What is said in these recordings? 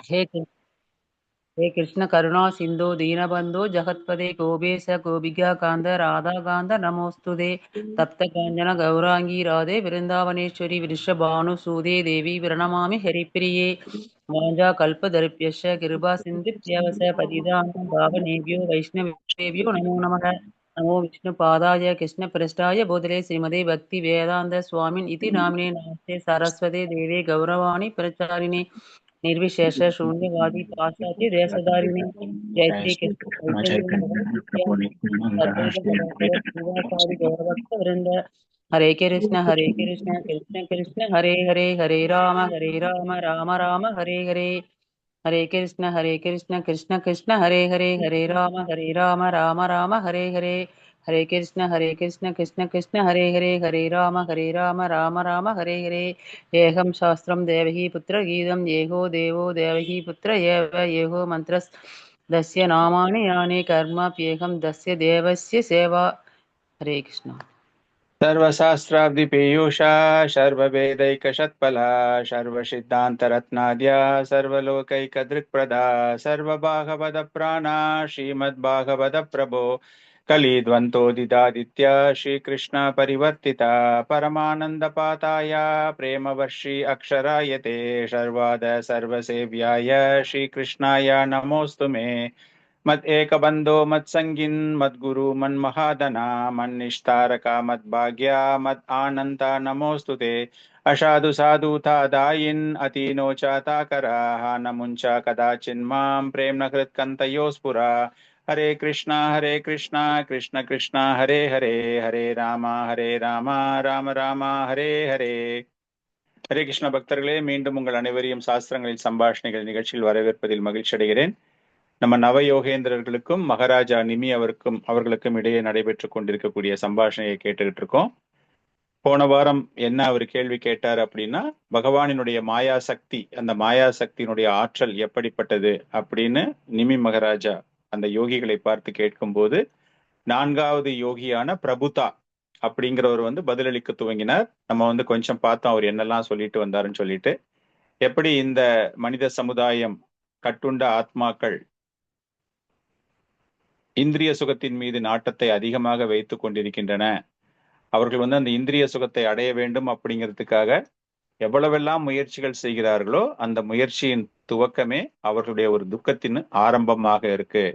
हे कृ- हे कृष्ण करुणा सिंधु दीनबंधु जगत्पते गोपेश गोपिका कांद राधा कांद नमोस्तुते तप्त कांचन गौरांगी राधे वृंदावनेश्वरी वृषभानुसूदे देवी प्रणमामि हरिप्रिये वाञ्छा कल्पतरुभ्यश्च कृपा सिन्धुभ्येव पतितानां पावनेभ्यो वैष्णवेभ्यो नमो नमः नमो विष्णुपादाय कृष्णप्रेष्ठाय भूतले श्रीमते भक्ति वेदांत स्वामिन् इति नामिने नमस्ते सरस्वती देवे गौरवाणी प्रचारिणे निर्विशेष शून्यवादी पाश्चात्य देशधारिणे जय श्री कृष्ण चैतन्य प्रभु नित्यानंद श्रीवासादि गौरभक्त वृंद हरे कृष्ण कृष्ण कृष्ण हरे राम राम राम हरे कृष्ण कृष्ण हरे राम हरे कृष्ण कृष्ण हरे राम हरे ఏకం శాస్త్రం దేవహీ పుత్ర గీతం ఏకో దేవో దేవహీ పుత్ర ఏకో మంత్రస్య నామాని యాని కర్మప్యేకం దస్య దేవస్య సేవా హరే కృష్ణ सर्वशास्त्राब्धिपेयूषा सर्ववेदैकषत्फला सर्वसिद्धान्तरत्नाद्या सर्वलोकैकदृक्प्रदा सर्वभागवतप्राणा श्रीमद्भागवतप्रभो कलिद्वन्द्वोदितादित्य श्रीकृष्ण परिवर्तिता परमानन्दपाताय प्रेमवर्षि अक्षरायते सर्वाद सर्वसेव्याय श्रीकृष्णाय नमोऽस्तु मे मद एक बंधो मद संगिन मद गुरु मन महादना मन निष्ठारका मद भाग्या मद आनंता नमोस्तुते असाधु साधु था दायिन अतीनो चाता कराह न मुंचा कदाचिन माम प्रेम न कृत कंतयोस्पुरा हरे कृष्णा कृष्ण कृष्णा हरे हरे हरे रामा राम रामा हरे हरे ஹரே கிருஷ்ண பக்தர்களே, மீண்டும் உங்கள் அனைவரையும் சாஸ்திரங்களில் சம்பாஷணைகள் நிகழ்ச்சியில் வரவேற்பதில் மகிழ்ச்சி அடைகிறேன். நம்ம நவயோகேந்திரர்களுக்கும் மகாராஜா நிமி அவர்களுக்கும் இடையே நடைபெற்று கொண்டிருக்கக்கூடிய சம்பாஷணையை கேட்டுக்கிட்டு இருக்கோம். போன வாரம் என்ன அவர் கேள்வி கேட்டார் அப்படின்னா, பகவானினுடைய மாயா சக்தி, அந்த மாயா சக்தியினுடைய ஆற்றல் எப்படிப்பட்டது அப்படின்னு நிமி மகாராஜா அந்த யோகிகளை பார்த்து கேட்கும்போது, நான்காவது யோகியான பிரபுதா அப்படிங்கிறவர் பதிலளிக்க துவங்கினார். நம்ம கொஞ்சம் பார்த்தோம் அவர் என்னெல்லாம் சொல்லிட்டு வந்தாருன்னு சொல்லிட்டு. எப்படி இந்த மனித சமுதாயம், கட்டுண்ட ஆத்மாக்கள் இந்திரிய சுகத்தின் மீது நாட்டத்தை அதிகமாக வைத்துக் கொண்டிருக்கின்றன. அவர்கள் அந்த இந்திரிய சுகத்தை அடைய வேண்டும் அப்படிங்கிறதுக்காக எவ்வளவெல்லாம் முயற்சிகள் செய்கிறார்களோ அந்த முயற்சியின் துவக்கமே அவர்களுடைய ஒரு துக்கத்தின் ஆரம்பமாக இருக்கு.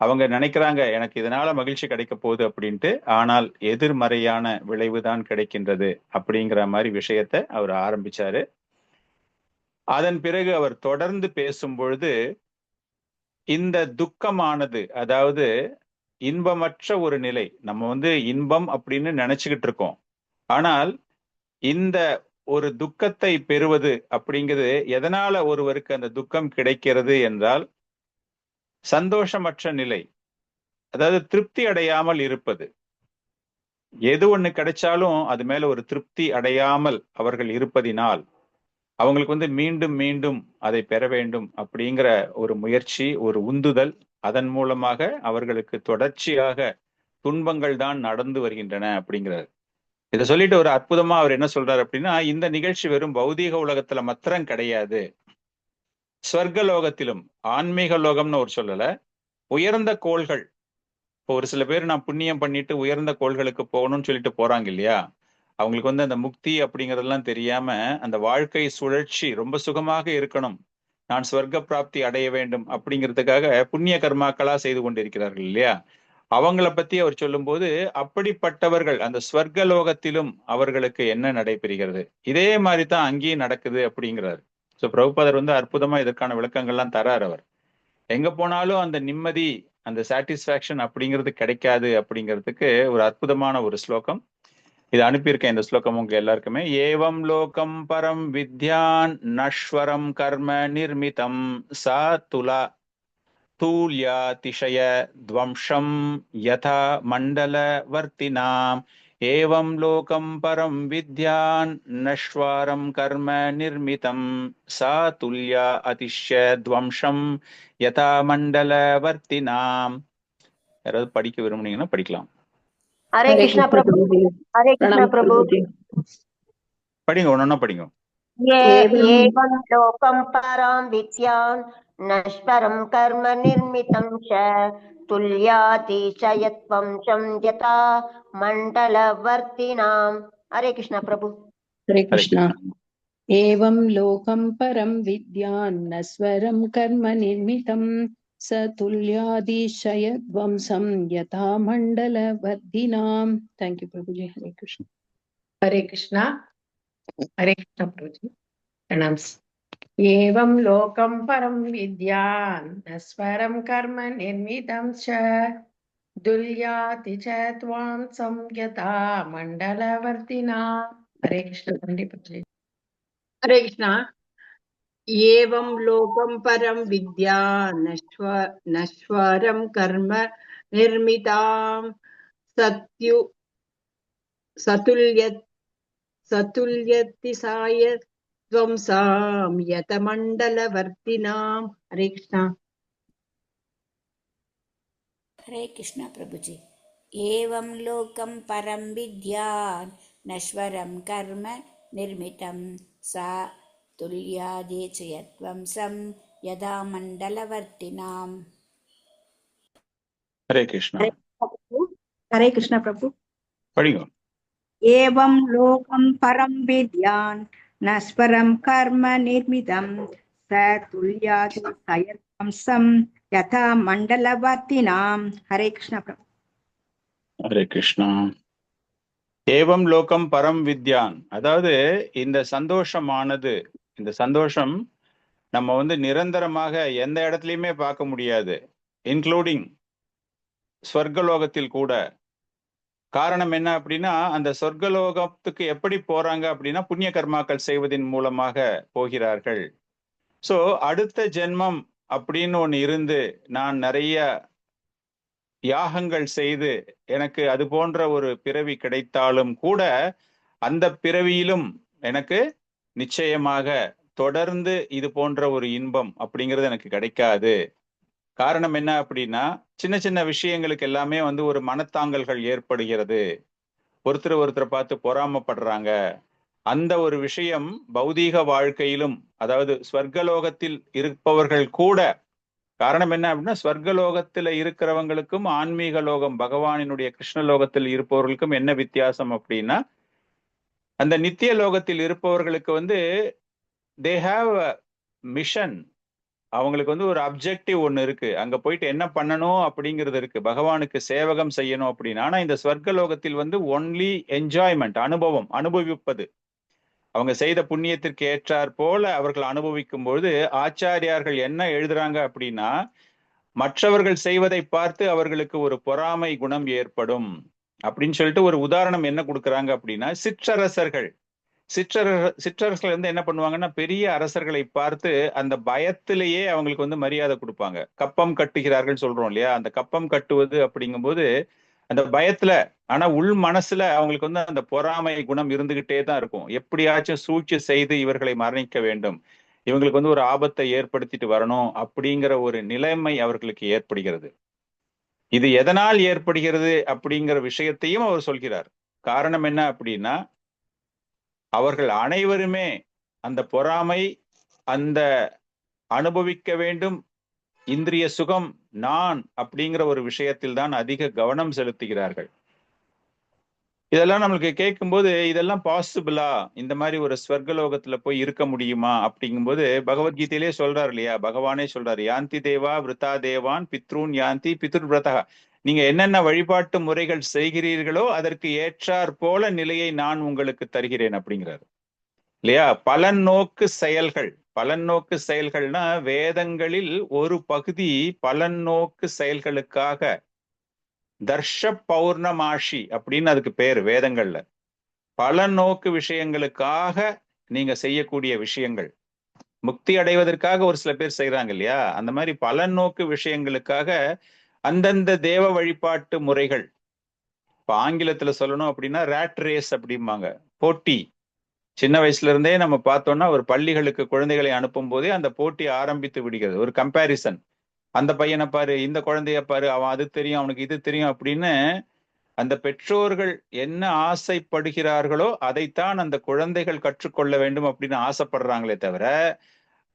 அவங்க நினைக்கிறாங்க எனக்கு இதனால மகிழ்ச்சி கிடைக்க போகுது அப்படின்ட்டு, ஆனால் எதிர்மறையான விளைவுதான் கிடைக்கின்றது அப்படிங்கிற மாதிரி விஷயத்த அவர் ஆரம்பிச்சாரு. அதன் பிறகு அவர் தொடர்ந்து பேசும் பொழுது, இந்த துக்கமானது, அதாவது இன்பமற்ற ஒரு நிலை, நம்ம இன்பம் அப்படின்னு நினைச்சுக்கிட்டு இருக்கோம். ஆனால் இந்த ஒரு துக்கத்தை பெறுவது அப்படிங்கிறது எதனால ஒருவருக்கு அந்த துக்கம் கிடைக்கிறது என்றால், சந்தோஷமற்ற நிலை, அதாவது திருப்தி அடையாமல் இருப்பது. எது ஒண்ணு கிடைச்சாலும் அது மேல ஒரு திருப்தி அடையாமல் அவர்கள் இருப்பதினால் அவங்களுக்கு மீண்டும் மீண்டும் அதை பெற வேண்டும் அப்படிங்கிற ஒரு முயற்சி, ஒரு உந்துதல், அதன் மூலமாக அவர்களுக்கு தொடர்ச்சியாக துன்பங்கள் தான் நடந்து வருகின்றன அப்படிங்கிறார். இதை சொல்லிட்டு ஒரு அற்புதமா அவர் என்ன சொல்றாரு அப்படின்னா, இந்த நிகழ்ச்சி வெறும் பௌதீக உலகத்துல மாத்திரம் கிடையாது, ஸ்வர்க லோகத்திலும், ஆன்மீக லோகம்னு ஒரு சொல்லல, உயர்ந்த கோள்கள், இப்போ ஒரு சில பேர் நான் புண்ணியம் பண்ணிட்டு உயர்ந்த கோள்களுக்கு போகணும்னு சொல்லிட்டு போறாங்க இல்லையா, அவங்களுக்கு அந்த முக்தி அப்படிங்கறதெல்லாம் தெரியாம அந்த வாழ்க்கை சுழற்சி ரொம்ப சுகமாக இருக்கணும், நான் ஸ்வர்க்க பிராப்தி அடைய வேண்டும் அப்படிங்கிறதுக்காக புண்ணிய கர்மாக்களா செய்து கொண்டிருக்கிறார்கள் இல்லையா. அவங்கள பத்தி அவர் சொல்லும் போது, அப்படிப்பட்டவர்கள் அந்த ஸ்வர்க லோகத்திலும் அவர்களுக்கு என்ன நடைபெறுகிறது, இதே மாதிரி தான் அங்கேயும் நடக்குது அப்படிங்கிறார். சோ பிரபுபாதர் அற்புதமா இதற்கான விளக்கங்கள்லாம் தரார். அவர் எங்க போனாலும் அந்த நிம்மதி, அந்த சாட்டிஸ்பாக்சன் அப்படிங்கிறது கிடைக்காது அப்படிங்கிறதுக்கு ஒரு அற்புதமான ஒரு ஸ்லோகம் இது அனுப்பியிருக்கேன். இந்த ஸ்லோகம் உங்க எல்லாருக்குமே. ஏவம் லோகம் பரம் வித்யான் நஸ்வரம் கர்ம நிர்மிதம் சா துலா தூல்யாதிஷய துவம்சம் யதா மண்டல வர்த்தினாம். ஏவம் லோகம் பரம் வித்யான் நஸ்வரம் கர்ம நிர்மிதம் சா துல்யா அதிஷ்ய துவம்சம் யதா மண்டல வர்த்தினாம். யாராவது படிக்க விரும்புனீங்கன்னா படிக்கலாம். ஹரே கிருஷ்ணா பிரபு. ஹரே கிருஷ்ணா பிரபு. படிங்க, ஒன்னொன்னா படிங்க. एवं लोकं परां विद्यां नश्वरं कर्म निर्मितं च तुल्यातिशयत्वं चं यथा मण्डलवर्तिनां। हरे कृष्ण प्रभु। हरे हरे कृष्णा। कृष्ण। एवं लोकं परं विद्यान्नस्वरं कर्म निर्मितं स तुल्यादिशयध्वंसं यथा मण्डलवर्धिनाम्। थैंक यू प्रभु जी। हरे कृष्ण। हरे कृष्णा। हरे कृष्ण प्रभु जी, प्रणाम। एवं लोकं परं विद्यान्नस्वरं कर्म निर्मितं च दुर्याति च त्वां संयता मण्डलवर्तिना। हरे कृष्ण पंडित जी। हरे कृष्ण। एवं लोकं परं विद्या नश्वरं कर्म निर्मितां सतुल्यतिसाय त्वंसां यतमण्डलवर्तिनाम्। हरे कृष्ण। हरे कृष्ण प्रभु जी। एवं लोकं परं विद्यान् नश्वरं कर्म निर्मितं सा तुल्यादेचयत्वंसं यदा मण्डलवर्तिनाम्। हरे कृष्णा। हरे कृष्ण प्रभु। படிங்க. एवं लोकं परं विद्यान् नश्वरं कर्म निर्मितं स तुल्यादिशयत्वंसं यथा मण्डलवर्तिनां। हरे कृष्ण प्रभु। ஹரே கிருஷ்ணா. ஏவம் லோகம் பரம் வித்யான், அதாவது இந்த சந்தோஷமானது, இந்த சந்தோஷம் நம்ம நிரந்தரமாக எந்த இடத்துலயுமே பார்க்க முடியாது, இன்க்ளூடிங் ஸ்வர்கலோகத்தில் கூட. காரணம் என்ன அப்படின்னா, அந்த சொர்க்கலோகத்துக்கு எப்படி போறாங்க அப்படின்னா புண்ணிய கர்மாக்கள் செய்வதன் மூலமாக போகிறார்கள். சோ அடுத்த ஜென்மம் அப்படின்னு ஒண்ணு இருந்து நான் நிறைய யாகங்கள் செய்து எனக்கு அது போன்ற ஒரு பிறவி கிடைத்தாலும் கூட அந்த பிறவியிலும் எனக்கு நிச்சயமாக தொடர்ந்து இது போன்ற ஒரு இன்பம் அப்படிங்கிறது எனக்கு கிடைக்காது. காரணம் என்ன அப்படின்னா, சின்ன சின்ன விஷயங்களுக்கு எல்லாமே ஒரு மனத்தாங்கல்கள் ஏற்படுகிறது, ஒருத்தரை பார்த்து பொறாமப்படுறாங்க. அந்த ஒரு விஷயம் பௌதீக வாழ்க்கையிலும், அதாவது ஸ்வர்கலோகத்தில் இருப்பவர்கள் கூட. காரணம் என்ன அப்படின்னா, ஸ்வர்கலோகத்துல இருக்கிறவங்களுக்கும் ஆன்மீக லோகம் பகவானினுடைய கிருஷ்ணலோகத்தில் இருப்பவர்களுக்கும் என்ன வித்தியாசம் அப்படின்னா, அந்த நித்திய லோகத்தில் இருப்பவர்களுக்கு தே ஹாவ் மிஷன், அவங்களுக்கு ஒரு அப்ஜெக்டிவ் ஒண்ணு இருக்கு, அங்க போயிட்டு என்ன பண்ணணும் அப்படிங்கிறது இருக்கு, பகவானுக்கு சேவகம் செய்யணும் அப்படின்னு. ஆனா இந்த ஸ்வர்கலோகத்தில் ஒன்லி என்ஜாய்மெண்ட், அனுபவம், அனுபவிப்பது. அவங்க செய்த புண்ணியத்திற்கு ஏற்றாற் போல அவர்கள் அனுபவிக்கும் பொழுது ஆச்சாரியார்கள் என்ன எழுதுறாங்க அப்படின்னா, மற்றவர்கள் செய்வதை பார்த்து அவர்களுக்கு ஒரு பொறாமை குணம் ஏற்படும் அப்படின்னு சொல்லிட்டு ஒரு உதாரணம் என்ன கொடுக்குறாங்க அப்படின்னா, சிற்றரசர்கள் சிற்றரசர்கள் என்ன பண்ணுவாங்கன்னா, பெரிய அரசர்களை பார்த்து அந்த பயத்திலேயே அவங்களுக்கு மரியாதை கொடுப்பாங்க. கப்பம் கட்டுகிறார்கள் சொல்றோம் இல்லையா, அந்த கப்பம் கட்டுவது அப்படிங்கும்போது அந்த பயத்துல, ஆனா உள் மனசுல அவங்களுக்கு அந்த பொறாமை குணம் இருந்துகிட்டே தான் இருக்கும். எப்படியாச்சும் சூழ்ச்சி செய்து இவர்களை மரணிக்க வேண்டும், இவங்களுக்கு ஒரு ஆபத்தை ஏற்படுத்திட்டு வரணும் அப்படிங்கிற ஒரு நிலைமை அவர்களுக்கு ஏற்படுகிறது. இது எதனால் ஏற்படுகிறது அப்படிங்கிற விஷயத்தையும் அவர் சொல்கிறார். காரணம் என்ன அப்படின்னா, அவர்கள் அனைவருமே அந்த பொறாமை, அந்த அனுபவிக்க வேண்டும் இந்திரிய சுகம் நான் அப்படிங்கிற ஒரு விஷயத்தில் தான் அதிக கவனம் செலுத்துகிறார்கள். இதெல்லாம் நம்மளுக்கு கேட்கும்போது இதெல்லாம் பாசிபிளா, இந்த மாதிரி ஒரு ஸ்வர்கலோகத்துல போய் இருக்க முடியுமா அப்படிங்கும்போது பகவத்கீதையிலே சொல்றாரு இல்லையா, பகவானே சொல்றாரு, யாந்தி தேவா விருத்தா தேவான் பித்ருன் யாந்தி பித்ரு விரதா. நீங்க என்னென்ன வழிபாட்டு முறைகள் செய்கிறீர்களோ அதற்கு ஏற்றாற் போல நிலையை நான் உங்களுக்கு தருகிறேன் அப்படிங்கிறாரு இல்லையா. பலன் நோக்கு செயல்கள், பலன் நோக்கு செயல்கள்னா வேதங்களில் ஒரு பகுதி பலன் நோக்கு செயல்களுக்காக, தர்ஷ பௌர்ணமாஷி அப்படின்னு அதுக்கு பேர் வேதங்கள்ல. பலன் நோக்கு விஷயங்களுக்காக நீங்க செய்யக்கூடிய விஷயங்கள், முக்தி அடைவதற்காக ஒரு சில பேர் செய்யறாங்க இல்லையா, அந்த மாதிரி பலன் நோக்கு விஷயங்களுக்காக அந்தந்த தேவ வழிபாட்டு முறைகள். இப்ப ஆங்கிலத்துல சொல்லணும் அப்படின்னா ரேட் ரேஸ் அப்படிம்பாங்க, போட்டி. சின்ன வயசுல இருந்தே நம்ம பார்த்தோம்னா ஒரு பள்ளிகளுக்கு குழந்தைகளை அனுப்பும் போதே அந்த போட்டி ஆரம்பித்து விடுகிறது, ஒரு கம்பேரிசன். அந்த பையனை பாரு, இந்த குழந்தைய பாரு, அவன் அது தெரியும், அவனுக்கு இது தெரியும் அப்படின்னு அந்த பெற்றோர்கள் என்ன ஆசைப்படுகிறார்களோ அதைத்தான் அந்த குழந்தைகள் கற்றுக்கொள்ள வேண்டும் அப்படின்னு ஆசைப்படுறாங்களே தவிர,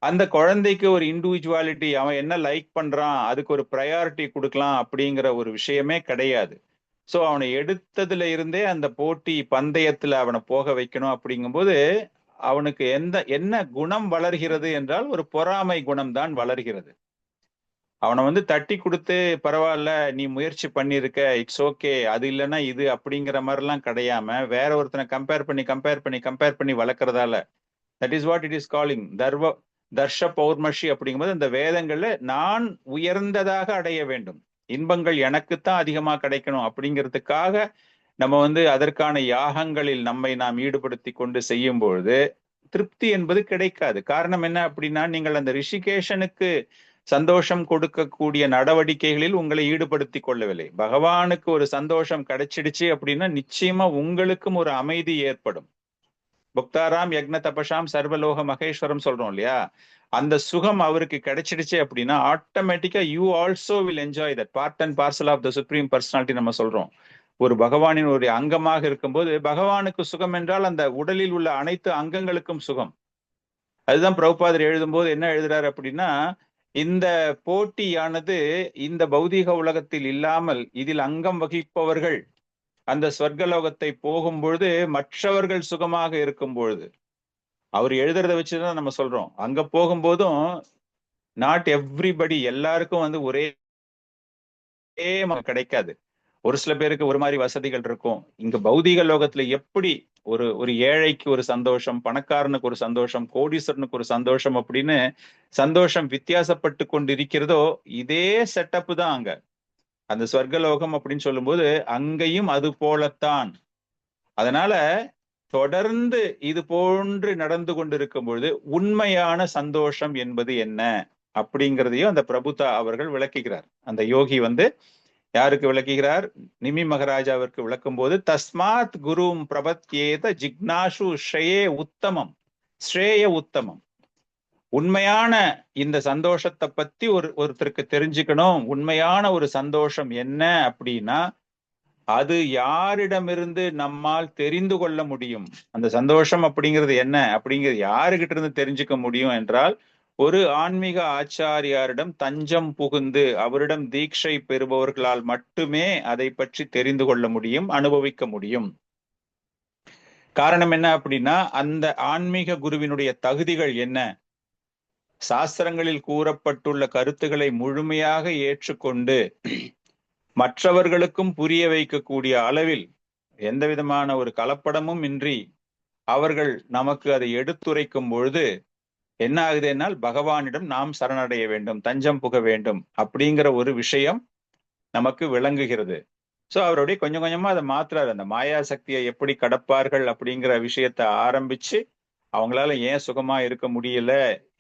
அந்த குழந்தைக்கு ஒரு இண்டிவிஜுவாலிட்டி, அவன் என்ன லைக் பண்றான், அதுக்கு ஒரு ப்ரையாரிட்டி கொடுக்கலாம் அப்படிங்கிற ஒரு விஷயமே கிடையாது. ஸோ அவனை எடுத்ததுல இருந்தே அந்த போட்டி பந்தயத்துல அவனை போக வைக்கணும். அப்படிங்கும்போது அவனுக்கு என்ன குணம் வளர்கிறது என்றால் ஒரு பொறாமை குணம் தான் வளர்கிறது. அவனை தட்டி கொடுத்து பரவாயில்ல, நீ முயற்சி பண்ணிருக்க, இட்ஸ் ஓகே, அது இல்லைன்னா இது அப்படிங்கிற மாதிரிலாம் கிடையாம வேற ஒருத்தனை கம்பேர் பண்ணி வளர்க்கறதால, that is what it is calling தர்ஷ பௌர்மஷி. அப்படிங்கும்போது அந்த வேதங்கள்ல நான் உயர்ந்ததாக அடைய வேண்டும், இன்பங்கள் எனக்குத்தான் அதிகமா கிடைக்கணும் அப்படிங்கிறதுக்காக நம்ம அதற்கான யாகங்களில் நம்மை நாம் ஈடுபடுத்தி கொண்டு செய்யும் பொழுது திருப்தி என்பது கிடைக்காது. காரணம் என்ன அப்படின்னா, நீங்கள் அந்த ரிஷிகேஷனுக்கு சந்தோஷம் கொடுக்கக்கூடிய நடவடிக்கைகளில் உங்களை ஈடுபடுத்தி கொள்ளவில்லை. பகவானுக்கு ஒரு சந்தோஷம் கிடைச்சிடுச்சு அப்படின்னா நிச்சயமா உங்களுக்கும் ஒரு அமைதி ஏற்படும். புக்தாராம் யக்ன தபசாம் சர்வலோக மகேஸ்வரம் சொல்றோம் இல்லையா, அந்த சுகம் அவருக்கு கிடைச்சிடுச்சு அப்படின்னா ஆட்டோமேட்டிக்கா you also will enjoy that. Part and parcel of the supreme personality நம்ம சொல்றோம். ஒரு பகவானின் ஒரு அங்கமாக இருக்கும்போது பகவானுக்கு சுகம் என்றால் அந்த உடலில் உள்ள அனைத்து அங்கங்களுக்கும் சுகம். அதுதான் பிரபுபாதர் எழுதும்போது என்ன எழுதுறாரு அப்படின்னா, இந்த போட்டியானது இந்த பௌதீக உலகத்தில் இல்லாமல் இதில் அங்கம் வகிப்பவர்கள் அந்த ஸ்வர்கலோகத்தை போகும்பொழுது மற்றவர்கள் சுகமாக இருக்கும் பொழுது, அவர் எழுதுறத வச்சுதான் நம்ம சொல்றோம். அங்க போகும்போதும் நாட் எவ்ரிபடி, எல்லாருக்கும் ஒரே கிடைக்காது. ஒரு சில பேருக்கு ஒரு மாதிரி வசதிகள் இருக்கும். இங்க பௌதீக லோகத்துல எப்படி ஒரு ஏழைக்கு ஒரு சந்தோஷம், பணக்காரனுக்கு ஒரு சந்தோஷம், கோடீஸ்வரனுக்கு ஒரு சந்தோஷம் அப்படின்னு சந்தோஷம் வித்தியாசப்பட்டு கொண்டு இருக்கிறதோ, இதே செட்டப் தான் அங்க அந்த ஸ்வர்கலோகம் அப்படின்னு சொல்லும்போது அங்கேயும் அது போலத்தான். அதனால தொடர்ந்து இது போன்று நடந்து கொண்டிருக்கும் பொழுது உண்மையான சந்தோஷம் என்பது என்ன அப்படிங்கிறதையும் அந்த பிரபுதா அவர்கள் விளக்குகிறார். அந்த யோகி யாருக்கு விளக்குகிறார்? நிமி மகாராஜாவிற்கு விளக்கும் போது, தஸ்மாத் குரும் பிரபத்யேத ஜிக்னாஷு ஸ்ரேய உத்தமம். உண்மையான இந்த சந்தோஷத்தை பத்தி ஒருத்தருக்கு தெரிஞ்சுக்கணும். உண்மையான ஒரு சந்தோஷம் என்ன அப்படின்னா, அது யாரிடமிருந்து நம்மால் தெரிந்து கொள்ள முடியும்? அந்த சந்தோஷம் அப்படிங்கிறது என்ன அப்படிங்கிறது யாருகிட்ட இருந்து தெரிஞ்சுக்க முடியும் என்றால், ஒரு ஆன்மீக ஆச்சாரியாரிடம் தஞ்சம் புகுந்து அவரிடம் தீட்சை பெறுபவர்களால் மட்டுமே அதை பற்றி தெரிந்து கொள்ள முடியும், அனுபவிக்க முடியும். காரணம் என்ன அப்படின்னா, அந்த ஆன்மீக குருவினுடைய தகுதிகள் என்ன? சாஸ்திரங்களில் கூறப்பட்டுள்ள கருத்துக்களை முழுமையாக ஏற்றுக்கொண்டு மற்றவர்களுக்கும் புரிய வைக்கக்கூடிய அளவில் எந்த விதமான ஒரு கலப்படமும் இன்றி அவர்கள் நமக்கு அதை எடுத்துரைக்கும் பொழுது என்ன ஆகுது என்னால், பகவானிடம் நாம் சரணடைய வேண்டும், தஞ்சம் புக வேண்டும் அப்படிங்கிற ஒரு விஷயம் நமக்கு விளங்குகிறது. சோ அவருடைய கொஞ்சம் கொஞ்சமா அதை மாத்துறாரு. அந்த மாயா சக்தியை எப்படி கடப்பார்கள் அப்படிங்கிற விஷயத்த ஆரம்பிச்சு, அவங்களால ஏன் சுகமா இருக்க முடியல,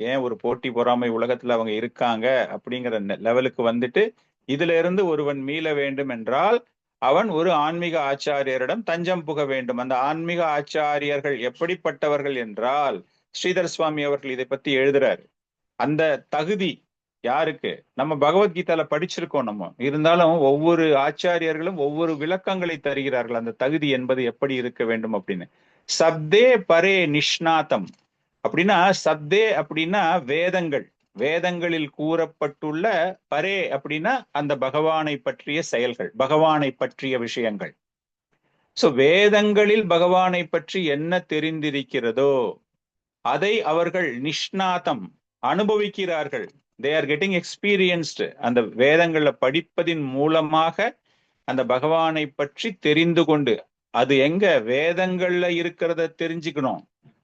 ஏன் ஒரு போட்டி பொறாமை உலகத்துல அவங்க இருக்காங்க அப்படிங்கிற லெவலுக்கு இதுல இருந்து ஒருவன் மீள வேண்டும் என்றால் அவன் ஒரு ஆன்மீக ஆச்சாரியரிடம் தஞ்சம் புக வேண்டும். அந்த ஆன்மீக ஆச்சாரியர்கள் எப்படிப்பட்டவர்கள் என்றால், ஸ்ரீதர் சுவாமி அவர்கள் இதை பத்தி எழுதுறாரு. அந்த தகுதி யாருக்கு? நம்ம பகவத்கீதால படிச்சிருக்கோம். நம்ம இருந்தாலும் ஒவ்வொரு ஆச்சாரியர்களும் ஒவ்வொரு விளக்கங்களை தருகிறார்கள் அந்த தகுதி என்பது எப்படி இருக்க வேண்டும் அப்படின்னு. சப்தே பரே நிஷ்ணாதம் அப்படின்னா, சப்தே அப்படின்னா வேதங்களில் கூறப்பட்டுள்ள, பரே அப்படின்னா அந்த பகவானை பற்றிய செயல்கள், பகவானை பற்றிய விஷயங்கள். சோ வேதங்களில் பகவானை பற்றி என்ன தெரிந்திருக்கிறதோ அதை அவர்கள் நிஷ்ணாதம் அனுபவிக்கிறார்கள். தே ஆர் கெட்டிங் எக்ஸ்பீரியன்ஸ்டு. அந்த வேதங்கள்ல படிப்பதின் மூலமாக அந்த பகவானை பற்றி தெரிந்து கொண்டு, அது எங்க வேதங்கள்ல இருக்கிறத தெரிஞ்சுக்கணும்,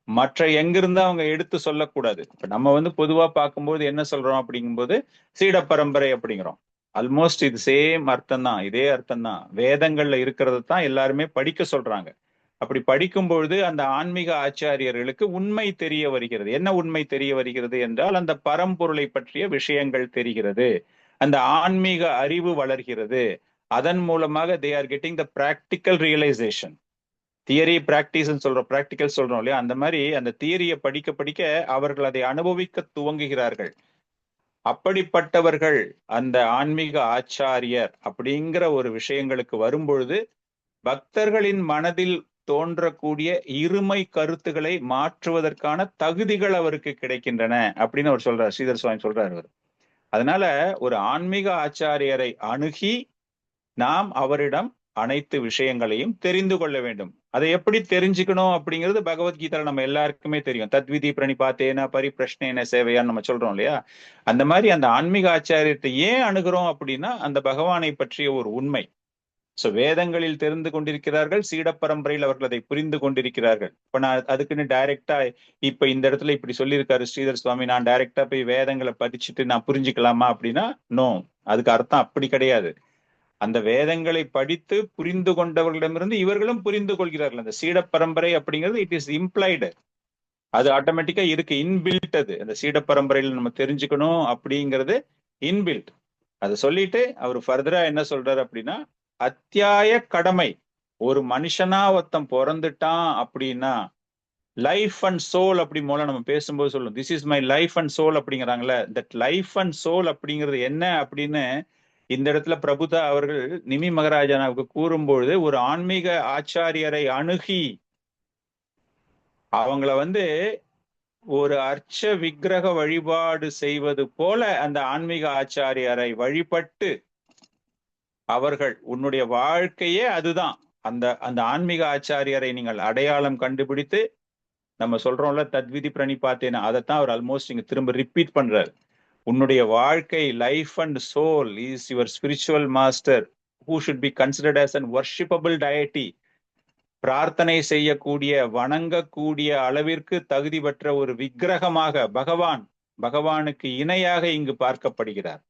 மற்ற எங்கிருந்து அவங்க எடுத்து சொல்லக்கூடாது. இப்ப நம்ம பொதுவா பார்க்கும்போது என்ன சொல்றோம் அப்படிங்கும்போது சீட பரம்பரை அப்படிங்கிறோம். ஆல்மோஸ்ட் இது சேம் அர்த்தம் தான், இதே அர்த்தம் தான். வேதங்கள்ல இருக்கிறது தான் எல்லாருமே படிக்க சொல்றாங்க. அப்படி படிக்கும் பொழுது அந்த ஆன்மீக ஆச்சாரியர்களுக்கு உண்மை தெரிய வருகிறது. என்ன உண்மை தெரிய வருகிறது என்றால், அந்த பரம்பொருளை பற்றிய விஷயங்கள் தெரிகிறது, அந்த ஆன்மீக அறிவு வளர்கிறது. அதன் மூலமாக they are getting the practical realisation. Theory practice சொல்றோம், பிராக்டிக்கல் சொல்றோம் இல்லையா, அந்த மாதிரி அந்த தியரியை படிக்க படிக்க அவர்கள் அதை அனுபவிக்க துவங்குகிறார்கள். அப்படிப்பட்டவர்கள் அந்த ஆன்மீக ஆச்சாரியர் அப்படிங்கிற ஒரு விஷயங்களுக்கு வரும்பொழுது பக்தர்களின் மனதில் தோன்றக்கூடிய இருமை கருத்துக்களை மாற்றுவதற்கான தகுதிகள் அவருக்கு கிடைக்கின்றன அப்படின்னு அவர் சொல்றார், ஸ்ரீதர் சுவாமி சொல்றார் அவர். அதனால ஒரு ஆன்மீக ஆச்சாரியரை அணுகி நாம் அவரிடம் அனைத்து விஷயங்களையும் தெரிந்து கொள்ள வேண்டும். அதை எப்படி தெரிஞ்சுக்கணும் அப்படிங்கிறது பகவத்கீதையில நம்ம எல்லாருக்குமே தெரியும். தத்விதி பிரணிபாத்தேன பரிபிரஷ்னேன சேவையான்னு நம்ம சொல்றோம் இல்லையா? அந்த மாதிரி அந்த ஆன்மீக ஆச்சாரியத்தை ஏன் அணுகிறோம் அப்படின்னா அந்த பகவானை பற்றிய ஒரு உண்மை. சோ வேதங்களில் தெரிந்து கொண்டிருக்கிறார்கள், சீட பரம்பரையில் அவர்கள் அதை புரிந்து கொண்டிருக்கிறார்கள். இப்ப நான் அதுக்குன்னு டைரக்டா இப்ப இந்த இடத்துல இப்படி சொல்லியிருக்காரு ஸ்ரீதர் சுவாமி, நான் டைரக்டா போய் வேதங்களை படிச்சுட்டு நான் புரிஞ்சுக்கலாமா அப்படின்னா நோ, அதுக்கு அர்த்தம் அப்படி கிடையாது. அந்த வேதங்களை படித்து புரிந்து கொண்டவர்களிடமிருந்து இவர்களும் புரிந்து கொள்கிறார்கள். அந்த சீட பரம்பரை அப்படிங்கிறது இட் இஸ் இம்ப்ளைடு, அது ஆட்டோமேட்டிக்கா இருக்கு, இன்பில்ட். அது அந்த சீட பரம்பரையில நம்ம தெரிஞ்சுக்கணும் அப்படிங்கிறது இன்பில்ட். அதை சொல்லிட்டு அவர் ஃபர்தரா என்ன சொல்றாரு அப்படின்னா, அத்தியாய கடமை. ஒரு மனுஷனா ஒருத்தன் பிறந்துட்டான் அப்படின்னா லைஃப் அண்ட் சோல் அப்படி மூலம் நம்ம பேசும்போது சொல்லுவோம், this is my life and soul அப்படிங்கிறாங்களே. தட் லைஃப் அண்ட் சோல் அப்படிங்கிறது என்ன அப்படின்னு இந்த இடத்துல பிரபுதா அவர்கள் நிமி மகாராஜாவுக்கு கூறும்பொழுது, ஒரு ஆன்மீக ஆச்சாரியரை அணுகி அவங்கள ஒரு அர்ச்ச விக்கிரக வழிபாடு செய்வது போல அந்த ஆன்மீக ஆச்சாரியரை வழிபட்டு அவர்கள் உன்னுடைய வாழ்க்கையே அதுதான். அந்த அந்த ஆன்மீக ஆச்சாரியரை நீங்கள் அடையாளம் கண்டுபிடித்து, நம்ம சொல்றோம்ல தத்விதி பிரணிபாத்தேனா, அதைத்தான் அவர் ஆல்மோஸ்ட் இங்க திரும்ப ரிப்பீட் பண்றாரு. உன்னுடைய வாழ்க்கை life and soul is your spiritual master who should be considered as an worshipable deity. பிரார்த்தனை செய்யக்கூடிய வணங்கக்கூடிய அளவிற்கு தகுதி பெற்ற ஒரு விக்கிரகமாக பகவானுக்கு இணையாக இங்கு பார்க்கப்படுகிறார்.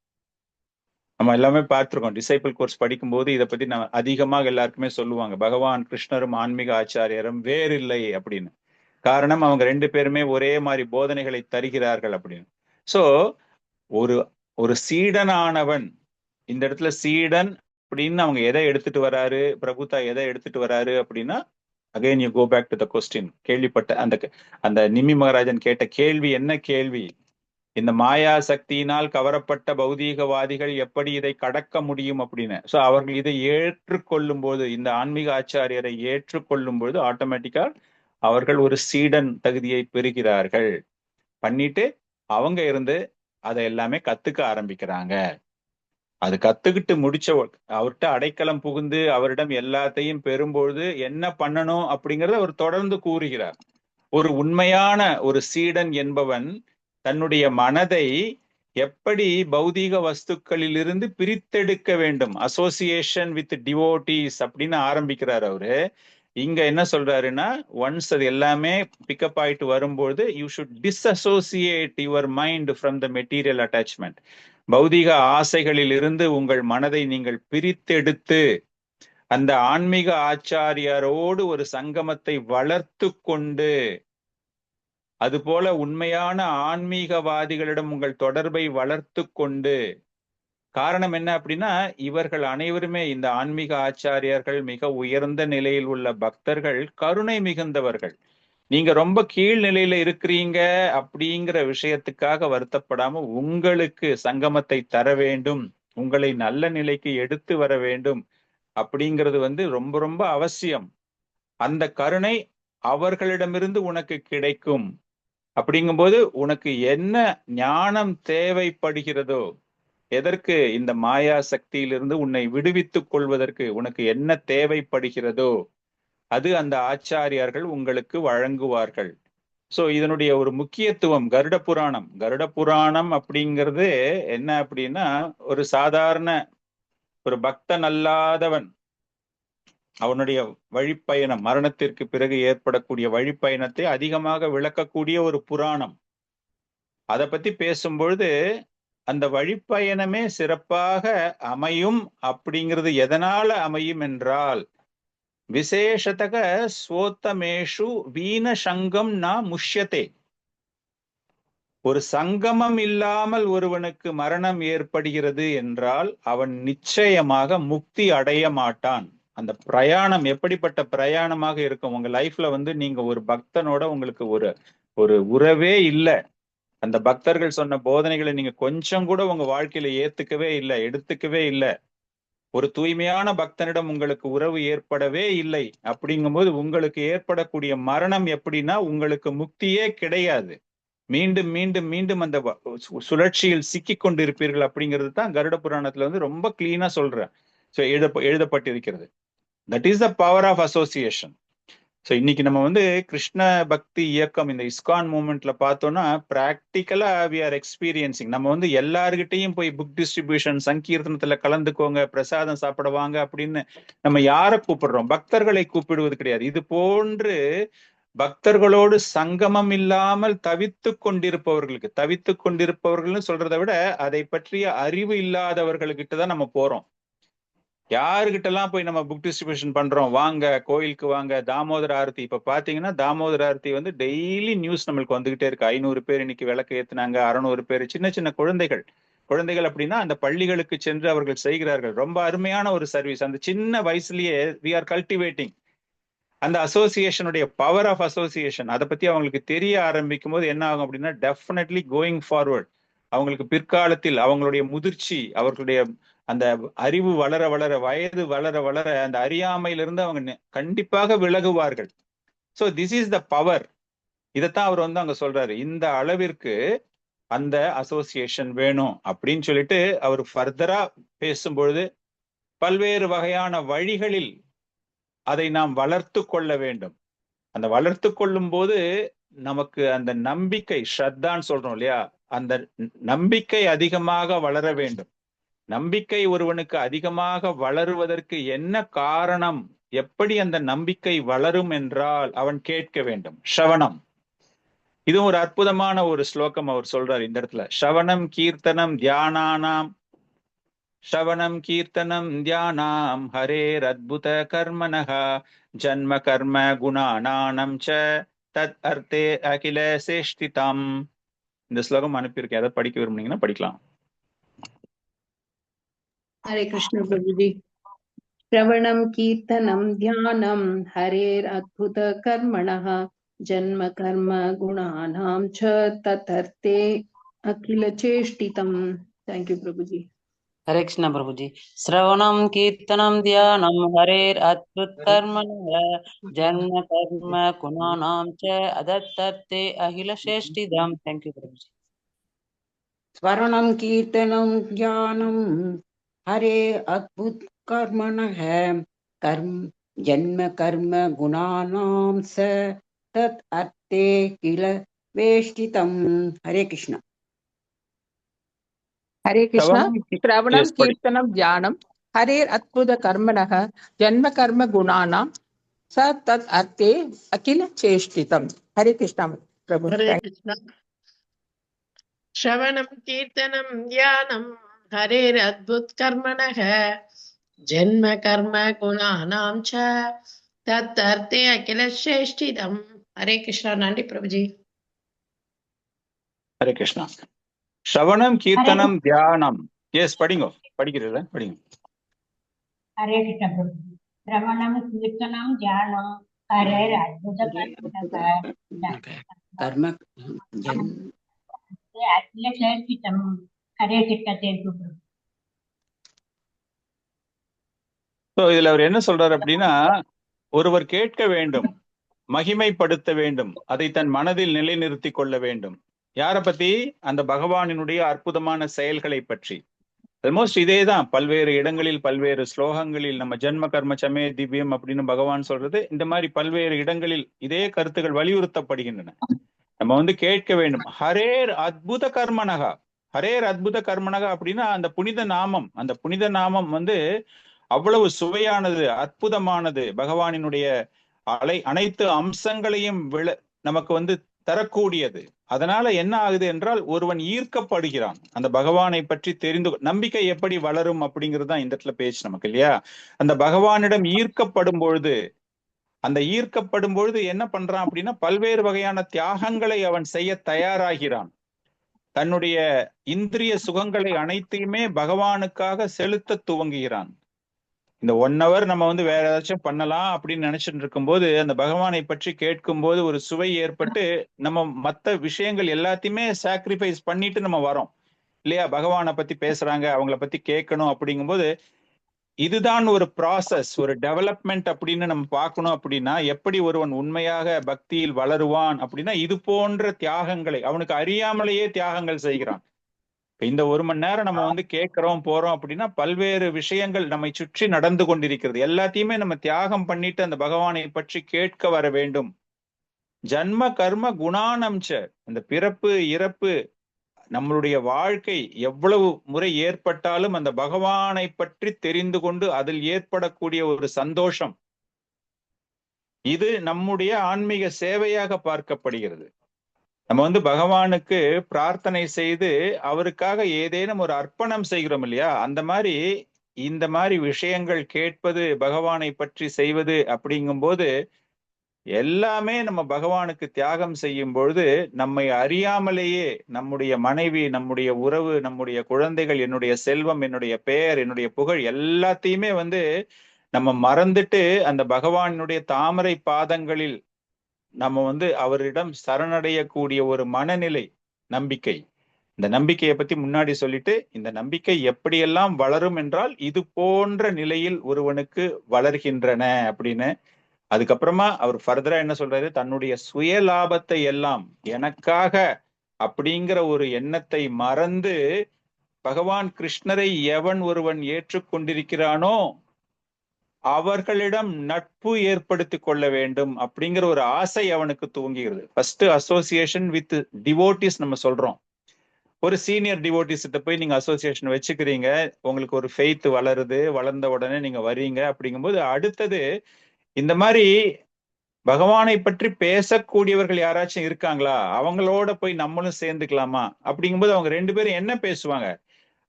நம்ம எல்லாமே பார்த்திருக்கோம், டிசைபிள் கோர்ஸ் படிக்கும்போது இதை பத்தி நம்ம அதிகமாக எல்லாருக்குமே சொல்லுவாங்க, பகவான் கிருஷ்ணரும் ஆன்மீக ஆச்சாரியரும் வேறில்லை அப்படின்னு. காரணம் அவங்க ரெண்டு பேருமே ஒரே மாதிரி போதனைகளை தருகிறார்கள் அப்படின்னு. சோ ஒரு ஒரு சீடனானவன், இந்த இடத்துல சீடன் அப்படின்னு அவங்க எதை எடுத்துட்டு வராரு, பிரபுதா எதை எடுத்துட்டு வராரு அப்படின்னா, again you go back to the question. கேள்விப்பட்ட அந்த நிமி மகாராஜன் கேட்ட கேள்வி என்ன கேள்வி? இந்த மாயா சக்தியினால் கவரப்பட்ட பௌதீகவாதிகள் எப்படி இதை கடக்க முடியும் அப்படின்னு. சோ அவர்கள் இதை ஏற்றுக்கொள்ளும் போது, இந்த ஆன்மீக ஆச்சாரியரை ஏற்றுக்கொள்ளும் பொழுது ஆட்டோமேட்டிக்கா அவர்கள் ஒரு சீடன் தகுதியை பெறுகிறார்கள். பண்ணிட்டு அவங்க இருந்து அதை எல்லாமே கத்துக்க ஆரம்பிக்கிறாங்க. அது கத்துக்கிட்டு முடிச்ச அவர்கிட்ட அடைக்கலம் புகுந்து அவரிடம் எல்லாத்தையும் பெறும்பொழுது என்ன பண்ணணும் அப்படிங்கறத அவர் தொடர்ந்து கூறுகிறார். ஒரு உண்மையான ஒரு சீடன் என்பவன் தன்னுடைய மனதை எப்படி பௌதீக வஸ்துக்களில் இருந்து பிரித்தெடுக்க வேண்டும், அசோசியேஷன் வித் டிவோட்டீஸ் அப்படின்னு ஆரம்பிக்கிறார் அவரு. இங்க என்ன சொல்றாருன்னா, ஒன்ஸ் அது எல்லாமே பிக்கப் ஆயிட்டு வரும்போது you should disassociate your mind from the material attachment. பௌதீக ஆசைகளில் இருந்து உங்கள் மனதை நீங்கள் பிரித்தெடுத்து அந்த ஆன்மீக ஆச்சாரியரோடு ஒரு சங்கமத்தை வளர்த்து கொண்டு, அதுபோல உண்மையான ஆன்மீகவாதிகளிடம் உங்கள் தொடர்பை வளர்த்து கொண்டு. காரணம் என்ன அப்படின்னா, இவர்கள் அனைவருமே இந்த ஆன்மீக ஆச்சாரியர்கள் மிக உயர்ந்த நிலையில் உள்ள பக்தர்கள், கருணை மிகுந்தவர்கள். நீங்க ரொம்ப கீழ் நிலையில இருக்கிறீங்க அப்படிங்கிற விஷயத்துக்காக வருத்தப்படாம உங்களுக்கு சங்கமத்தை தர வேண்டும், உங்களை நல்ல நிலைக்கு எடுத்து வர வேண்டும் அப்படிங்கிறது ரொம்ப ரொம்ப அவசியம். அந்த கருணை அவர்களிடமிருந்து உனக்கு கிடைக்கும். அப்படிங்கும்போது உனக்கு என்ன ஞானம் தேவைப்படுகிறதோ, எதற்கு இந்த மாயா சக்தியிலிருந்து உன்னை விடுவித்துக் கொள்வதற்கு உனக்கு என்ன தேவைப்படுகிறதோ அது அந்த ஆச்சாரியார்கள் உங்களுக்கு வழங்குவார்கள். சோ இதனுடைய ஒரு முக்கியத்துவம் கருட புராணம் அப்படிங்கிறது என்ன அப்படின்னா, ஒரு சாதாரண ஒரு பக்தன் அல்லாதவன் அவனுடைய வழிப்பயணம், மரணத்திற்கு பிறகு ஏற்படக்கூடிய வழிப்பயணத்தை அதிகமாக விளக்கக்கூடிய ஒரு புராணம். அதை பத்தி பேசும்பொழுது அந்த வழிப்பயணமே சிறப்பாக அமையும். அப்படிங்கிறது எதனால அமையும் என்றால், விசேஷத்தக ஸ்வோத்தமேஷு வீண சங்கம் ந முஷ்யதே. ஒரு சங்கமம் இல்லாமல் ஒருவனுக்கு மரணம் ஏற்படுகிறது என்றால் அவன் நிச்சயமாக முக்தி அடைய மாட்டான். அந்த பிரயாணம் எப்படிப்பட்ட பிரயாணமாக இருக்கும்? உங்க லைஃப்ல நீங்க ஒரு பக்தனோட உங்களுக்கு ஒரு உறவே இல்லை, அந்த பக்தர்கள் சொன்ன போதனைகளை நீங்க கொஞ்சம் கூட உங்க வாழ்க்கையில ஏத்துக்கவே இல்லை, எடுத்துக்கவே இல்லை. ஒரு தூய்மையான பக்தனிடம் உங்களுக்கு உறவு ஏற்படவே இல்லை அப்படிங்கும்போது உங்களுக்கு ஏற்படக்கூடிய மரணம் எப்படின்னா உங்களுக்கு முக்தியே கிடையாது. மீண்டும் மீண்டும் மீண்டும் அந்த சுழற்சியில் சிக்கி கொண்டிருப்பீர்கள் அப்படிங்கிறது தான் கருட புராணத்துல வந்து ரொம்ப கிளீனா சொல்றேன். எழுதப்பட்டிருக்கிறது. That is the power of association. So இன்னைக்கு நம்ம வந்து கிருஷ்ண பக்தி இயக்கம் இந்த இஸ்கான் மூவ்மெண்ட்ல பார்த்தோம்னா பிராக்டிக்கலா வி ஆர் எக்ஸ்பீரியன்சிங். நம்ம வந்து எல்லாருக்கிட்டையும் போய் புக் டிஸ்ட்ரிபியூஷன் சங்கீர்த்தனத்துல கலந்துக்கோங்க, பிரசாதம் சாப்பிடுவாங்க அப்படின்னு நம்ம யாரை கூப்பிடுறோம்? பக்தர்களை கூப்பிடுவது கிடையாது. இது போன்று பக்தர்களோடு சங்கமம் இல்லாமல் தவித்துக் கொண்டிருப்பவர்கள்னு சொல்றதை விட அதை பற்றிய அறிவு இல்லாதவர்கள்கிட்ட தான் நம்ம போறோம். யாருகிட்ட எல்லாம் போய் நம்ம புக் டிஸ்ட்ரிபியூஷன் பண்றோம், வாங்க கோயிலுக்கு வாங்க, தாமோதர ஆரத்தி. இப்ப பாத்தீங்கன்னா தாமோதர ஆரத்தி வந்து டெய்லி நியூஸ் நம்மளுக்கு வந்துகிட்டே இருக்கு. 500 பேர் இன்னைக்கு விளக்கு ஏத்துனாங்க, 600 பேர். சின்ன சின்ன குழந்தைகள் அப்படின்னா அந்த பள்ளிகளுக்கு சென்று அவர்கள் செய்கிறார்கள். ரொம்ப அருமையான ஒரு சர்வீஸ். அந்த சின்ன வயசுலயே வி ஆர் கல்டிவேட்டிங் அந்த அசோசியேஷனுடைய பவர் ஆஃப் அசோசியேஷன். அதை பத்தி அவங்களுக்கு தெரிய ஆரம்பிக்கும் போது என்ன ஆகும் அப்படின்னா டெஃபினெட்லி கோயிங் ஃபார்வர்ட் அவங்களுக்கு பிற்காலத்தில் அவங்களுடைய முதிர்ச்சி, அவர்களுடைய அந்த அறிவு வளர வளர, வயது வளர வளர அந்த அறியாமையிலிருந்து அவங்க கண்டிப்பாக விலகுவார்கள். So this is the power. இதைத்தான் அவர் வந்து அங்க சொல்றாரு. இந்த அளவிற்கு அந்த அசோசியேஷன் வேணும் அப்படின்னு சொல்லிட்டு அவர் ஃபர்தரா பேசும்பொழுது பல்வேறு வகையான வழிகளில் அதை நாம் வளர்த்து கொள்ள வேண்டும். அந்த வளர்த்து கொள்ளும் போது நமக்கு அந்த நம்பிக்கை, ஸ்ரத்தான்னு சொல்றோம் இல்லையா, அந்த நம்பிக்கை அதிகமாக வளர வேண்டும். நம்பிக்கை ஒருவனுக்கு அதிகமாக வளருவதற்கு என்ன காரணம், எப்படி அந்த நம்பிக்கை வளரும் என்றால் அவன் கேட்க வேண்டும். ஸ்ரவணம். இது ஒரு அற்புதமான ஒரு ஸ்லோகம் அவர் சொல்றார் இந்த இடத்துல. ஸ்ரவணம் கீர்த்தனம் தியானானாம், ஸ்ரவணம் கீர்த்தனம் தியானாம் ஹரேர் அத்புத கர்மனஹ ஜன்ம கர்ம குணானானம் ச தத் அர்த்தே அகில சேஷ்டிதம். இந்த ஸ்லோகம் அனுப்பியிருக்கேன். அதை படிக்க விரும்புனீங்கன்னா படிக்கலாம். हरे कृष्ण प्रभु जी। श्रवणं कीर्तनं ध्यानं हरेर अद्भुत कर्मणः जन्म कर्म गुणानां च ततर्थे अखिल चेष्टितम्। थैंक यू प्रभु जी। हरे कृष्ण प्रभु जी। श्रवणं कीर्तनं ध्यानं हरेर अद्भुत कर्मणः जन्म कर्म गुणानां च अदत्तर्थे अखिल श्रेष्ठिदम्। थैंक यू प्रभु जी। स्मरणं कीर्तनं ध्यानं हरे अद्भुत कर्मणः कर्म जन्म कर्म गुणानां स तत् अर्थे किल वेष्टितं। हरे कृष्ण। हरे कृष्ण। श्रवणं कीर्तनं ध्यानं हरेर अद्भुत कर्मणः जन्म कर्म गुणानां स तत् अर्थे अखिल चेष्टितम्। हरे कृष्ण प्रभु। हरे कृष्ण। श्रवणं कीर्तनं ध्यानं हरेर अद्भुत कर्मणः जन्म कर्म गुणानां च तत् अर्थे अखिल श्रेष्ठितम्। हरे कृष्ण। नंदी प्रभु जी। हरे कृष्णा। श्रवणम कीर्तनम ध्यानम। यस படிங்க படிங்க। हरे कृष्ण प्रभु। श्रवणम कीर्तनम ध्यानम हरेर अद्भुत कर्म अखिल श्रेष्ठितम्। हरे कृष्ण प्रभु। ஸோ இதுல அவர் என்ன சொல்றாரு அப்படின்னா, ஒருவர் கேட்க வேண்டும், மகிமைப்படுத்த வேண்டும், அதை தன் மனதில் நிலைநிறுத்தி கொள்ள வேண்டும். யாரை பத்தி? அந்த பகவானினுடைய அற்புதமான செயல்களை பற்றி. ஆல்மோஸ்ட் இதே தான் பல்வேறு இடங்களில் பல்வேறு ஸ்லோகங்களில் நம்ம ஜென்ம கர்ம சமே திவ்யம் அப்படின்னு பகவான் சொல்றது. இந்த மாதிரி பல்வேறு இடங்களில் இதே கருத்துக்கள் வலியுறுத்தப்படுகின்றன. நம்ம வந்து கேட்க வேண்டும். ஹரேர் அத்புத கர்மனகா, ஹரேர் அத்புத கர்மனகா அப்படின்னா அந்த புனித நாமம். அந்த புனித நாமம் வந்து அவ்வளவு சுவையானது, அற்புதமானது. பகவானினுடைய அனைத்து அம்சங்களையும் நமக்கு வந்து தரக்கூடியது. அதனால என்ன ஆகுது என்றால் ஒருவன் ஈர்க்கப்படுகிறான். அந்த பகவானை பற்றி தெரிந்து நம்பிக்கை எப்படி வளரும் அப்படிங்கிறது தான் இந்த இடத்துல பேச்சு நமக்கு இல்லையா. அந்த பகவானிடம் ஈர்க்கப்படும் பொழுது என்ன பண்றான் அப்படின்னா பல்வேறு வகையான தியாகங்களை அவன் செய்ய தயாராகிறான். தன்னுடைய இந்திரிய சுகங்களை அனைத்தையுமே பகவானுக்காக செலுத்த துவங்குகிறான். இந்த 1 hour நம்ம வந்து வேற ஏதாச்சும் பண்ணலாம் அப்படின்னு நினைச்சிட்டு இருக்கும்போது அந்த பகவானை பற்றி கேட்கும் போது ஒரு சுவை ஏற்பட்டு நம்ம மற்ற விஷயங்கள் எல்லாத்தையுமே சாக்ரிஃபைஸ் பண்ணிட்டு நம்ம வரோம் இல்லையா. பகவானை பத்தி பேசுறாங்க, அவங்கள பத்தி கேட்கணும் அப்படிங்கும்போது இதுதான் ஒரு ப்ராசஸ், ஒரு டெவலப்மெண்ட் அப்படின்னு நம்ம பார்க்கணும். அப்படின்னா எப்படி ஒருவன் உண்மையாக பக்தியில் வளருவான் அப்படின்னா இது போன்ற தியாகங்களை அவனுக்கு அறியாமலேயே தியாகங்கள் செய்கிறான். இந்த 1 மணி நேரம் நம்ம வந்து கேட்கிறோம் போறோம் அப்படின்னா பல்வேறு விஷயங்கள் நம்மை சுற்றி நடந்து கொண்டிருக்கிறது. எல்லாத்தையுமே நம்ம தியாகம் பண்ணிட்டு அந்த பகவானை பற்றி கேட்க வர வேண்டும். ஜன்ம கர்ம குணானம்ச, அந்த பிறப்பு இறப்பு நம்மளுடைய வாழ்க்கை எவ்வளவு முறை ஏற்பட்டாலும் அந்த பகவானை பற்றி தெரிந்து கொண்டு அதில் ஏற்படக்கூடிய ஒரு சந்தோஷம், இது நம்முடைய ஆன்மீக சேவையாக பார்க்கப்படுகிறது. நம்ம வந்து பகவானுக்கு பிரார்த்தனை செய்து அவருக்காக ஏதேனும் ஒரு அர்ப்பணம் செய்கிறோம் இல்லையா, அந்த மாதிரி இந்த மாதிரி விஷயங்கள் கேட்பது, பகவானை பற்றி செய்வது அப்படிங்கும்போது எல்லாமே நம்ம பகவானுக்கு தியாகம் செய்யும் பொழுது நம்மை அறியாமலேயே நம்முடைய மனைவி, நம்முடைய உறவு, நம்முடைய குழந்தைகள், என்னுடைய செல்வம், என்னுடைய பெயர், என்னுடைய புகழ் எல்லாத்தையுமே வந்து நம்ம மறந்துட்டு அந்த பகவானுடைய தாமரை பாதங்களில் நம்ம வந்து அவரிடம் சரணடையக்கூடிய ஒரு மனநிலை, நம்பிக்கை. இந்த நம்பிக்கையை பத்தி முன்னாடி சொல்லிட்டு, இந்த நம்பிக்கை எப்படியெல்லாம் வளரும் என்றால் இது போன்ற நிலையில் ஒருவனுக்கு வளர்கின்றன அப்படின்னு. அதுக்கப்புறமா அவர் ஃபர்தரா என்ன சொல்றாரு, தன்னுடைய சுய லாபத்தை எல்லாம் எனக்காக அப்படிங்கிற ஒரு எண்ணத்தை மறந்து பகவான் கிருஷ்ணரை எவன் ஒருவன் ஏற்றுக்கொண்டிருக்கிறானோ அவர்களிடம் நட்பு ஏற்படுத்தி கொள்ள வேண்டும் அப்படிங்கிற ஒரு ஆசை அவனுக்கு தூங்குகிறது. ஃபர்ஸ்ட் அசோசியேஷன் வித் டிவோட்டிஸ் நம்ம சொல்றோம். ஒரு சீனியர் டிவோட்டிஸ் கிட்ட போய் நீங்க அசோசியேஷன் வச்சுக்கிறீங்க, உங்களுக்கு ஒரு ஃபெய்த் வளருது, வளர்ந்த உடனே நீங்க வரீங்க. அப்படிங்கும்போது அடுத்தது இந்த மாதிரி பகவானை பற்றி பேசக்கூடியவர்கள் யாராச்சும் இருக்காங்களா, அவங்களோட போய் நம்மளும் சேர்ந்துக்கலாமா அப்படிங்கும்போது அவங்க 2 பேரும் என்ன பேசுவாங்க,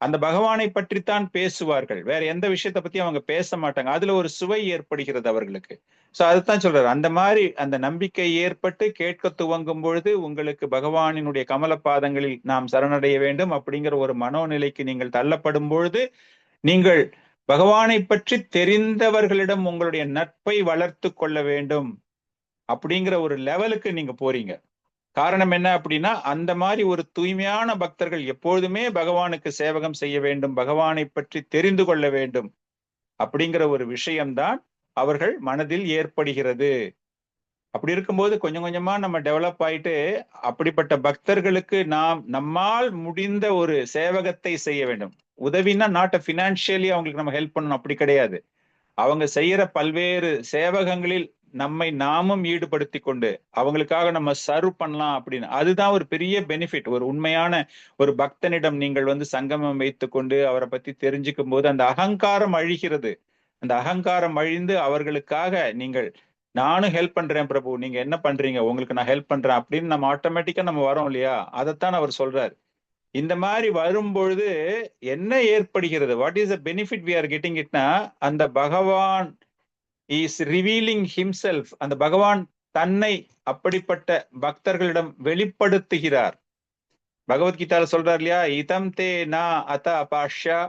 அந்த பகவானை பற்றித்தான் பேசுவார்கள். வேற எந்த விஷயத்தை பத்தி அவங்க பேச மாட்டாங்க. அதுல ஒரு சுவை ஏற்படுகிறது அவர்களுக்கு. சோ அதுதான் சொல்றாரு, அந்த மாதிரி அந்த நம்பிக்கை ஏற்பட்டு கேட்க துவங்கும் பொழுது உங்களுக்கு பகவானினுடைய கமல பாதங்களில் நாம் சரணடைய வேண்டும் அப்படிங்கிற ஒரு மனோநிலைக்கு நீங்கள் தள்ளப்படும் பொழுது நீங்கள் பகவானை பற்றி தெரிந்தவர்களிடம் உங்களுடைய நட்பை வளர்த்து கொள்ள வேண்டும் அப்படிங்கிற ஒரு லெவலுக்கு நீங்க போறீங்க. காரணம் என்ன அப்படின்னா, அந்த மாதிரி ஒரு தூய்மையான பக்தர்கள் எப்பொழுதுமே பகவானுக்கு சேவகம் செய்ய வேண்டும், பகவானை பற்றி தெரிந்து கொள்ள வேண்டும் அப்படிங்கிற ஒரு விஷயம்தான் அவர்கள் மனதில் ஏற்படுகிறது. அப்படி இருக்கும்போது கொஞ்சம் கொஞ்சமா நம்ம டெவலப் ஆயிட்டு அப்படிப்பட்ட பக்தர்களுக்கு நாம் நம்மால் முடிந்த ஒரு சேவகத்தை செய்ய வேண்டும். உதவினா நாட் பினான்சியலி அவங்களுக்கு நம்ம ஹெல்ப் பண்ணணும், அப்படி கிடையாது. அவங்க செய்யற பல்வேறு சேவகங்களில் நம்மை நாமும் ஈடுபடுத்தி கொண்டு அவங்களுக்காக நம்ம சர்வ் பண்ணலாம் அப்படின்னு. அதுதான் ஒரு பெரிய பெனிஃபிட். ஒரு உண்மையான ஒரு பக்தனிடம் நீங்கள் வந்து சங்கமம் வைத்து கொண்டு அவரை பத்தி தெரிஞ்சுக்கும் போது அந்த அகங்காரம் அழிகிறது. அந்த அகங்காரம் அழிந்து அவர்களுக்காக நீங்கள் நானும் ஹெல்ப் பண்றேன் பிரபு, நீங்க என்ன பண்றீங்க, உங்களுக்கு நான் ஹெல்ப் பண்றேன் அப்படின்னு நம்ம ஆட்டோமேட்டிக்கா நம்ம வரோம் இல்லையா. அதைத்தான் அவர் சொல்றாரு. இந்த மாதிரி வரும்பொழுது என்ன ஏற்படுகிறது, what is the benefit we are getting இட்னா, அந்த பகவான் இஸ் ரிவீலிங் ஹிம்செல்ஃப், அந்த பகவான் தன்னை அப்படிப்பட்ட பக்தர்களிடம் வெளிப்படுத்துகிறார். பகவத்கீதால சொல்றார் இல்லையா, இதம் தே நா அத அபாஷ்யா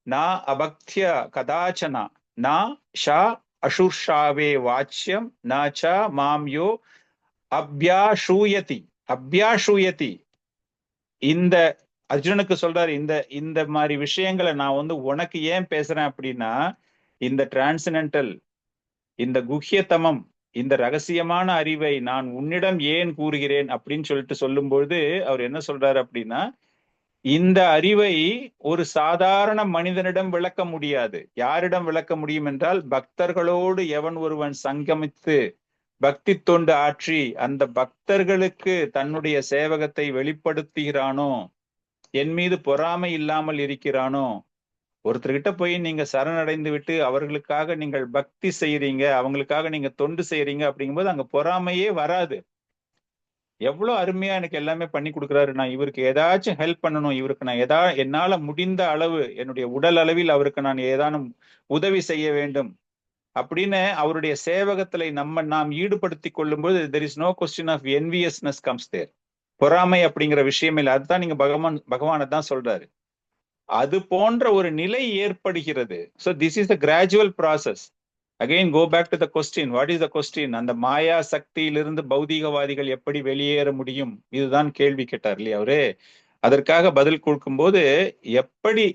நா அபக்திய கதாச்சனா நா ஷா அசுர்ஷாவே வாச்சியம் நா ச மாம்யோ அப்யாஷூயதி. அப்யாஷூயதி இந்த அர்ஜுனுக்கு சொல்றாரு, இந்த மாதிரி விஷயங்களை நான் வந்து உனக்கு ஏன் பேசுறேன் அப்படின்னா, இந்த டிரான்சென்டென்டல், இந்த குஹ்யதமம், இந்த ரகசியமான அறிவை நான் உன்னிடம் ஏன் கூறுகிறேன் அப்படின்னு சொல்லிட்டு சொல்லும்பொழுது அவர் என்ன சொல்றாரு அப்படின்னா, இந்த அறிவை ஒரு சாதாரண மனிதனிடம் விளக்க முடியாது. யாரிடம் விளக்க முடியும் என்றால், பக்தர்களோடு எவன் ஒருவன் சங்கமித்து பக்தி தொண்டு ஆற்றி அந்த பக்தர்களுக்கு தன்னுடைய சேவகத்தை வெளிப்படுத்துகிறானோ, என் மீது பொறாமை இல்லாமல் இருக்கிறானோ, ஒருத்தர்கிட்ட போய் நீங்க சரணடைந்து விட்டு அவர்களுக்காக நீங்கள் பக்தி செய்யறீங்க, அவங்களுக்காக நீங்க தொண்டு செய்யறீங்க அப்படிங்கும்போது அங்க பொறாமையே வராது. எவ்வளவு அருமையா எனக்கு எல்லாமே பண்ணி கொடுக்குறாரு, நான் இவருக்கு ஏதாச்சும் ஹெல்ப் பண்ணணும், இவருக்கு நான் என்னால முடிந்த அளவு என்னுடைய உடல் அளவில் அவருக்கு நான் ஏதானும் உதவி செய்ய வேண்டும் அப்படின்னு அவருடைய சேவகத்துல நாம் ஈடுபடுத்தி கொள்ளும்போது there is no question of enviousness comes there. பொறாமை அப்படிங்கிற விஷயம் இல்லை. அதுதான் நீங்க பகவானை தான் சொல்றாரு. அது போன்ற ஒரு நிலை ஏற்படுகிறது. So this is the gradual process. Again go back to the question. What is the question? அந்த மாயா சக்தியிலிருந்து பௌதிகவாதிகள் எப்படி வெளியேற முடியும், இதுதான் கேள்வி கேட்டார் இல்லையா அவரு. அதற்காக பதில் கொடுக்கும்போது எப்படி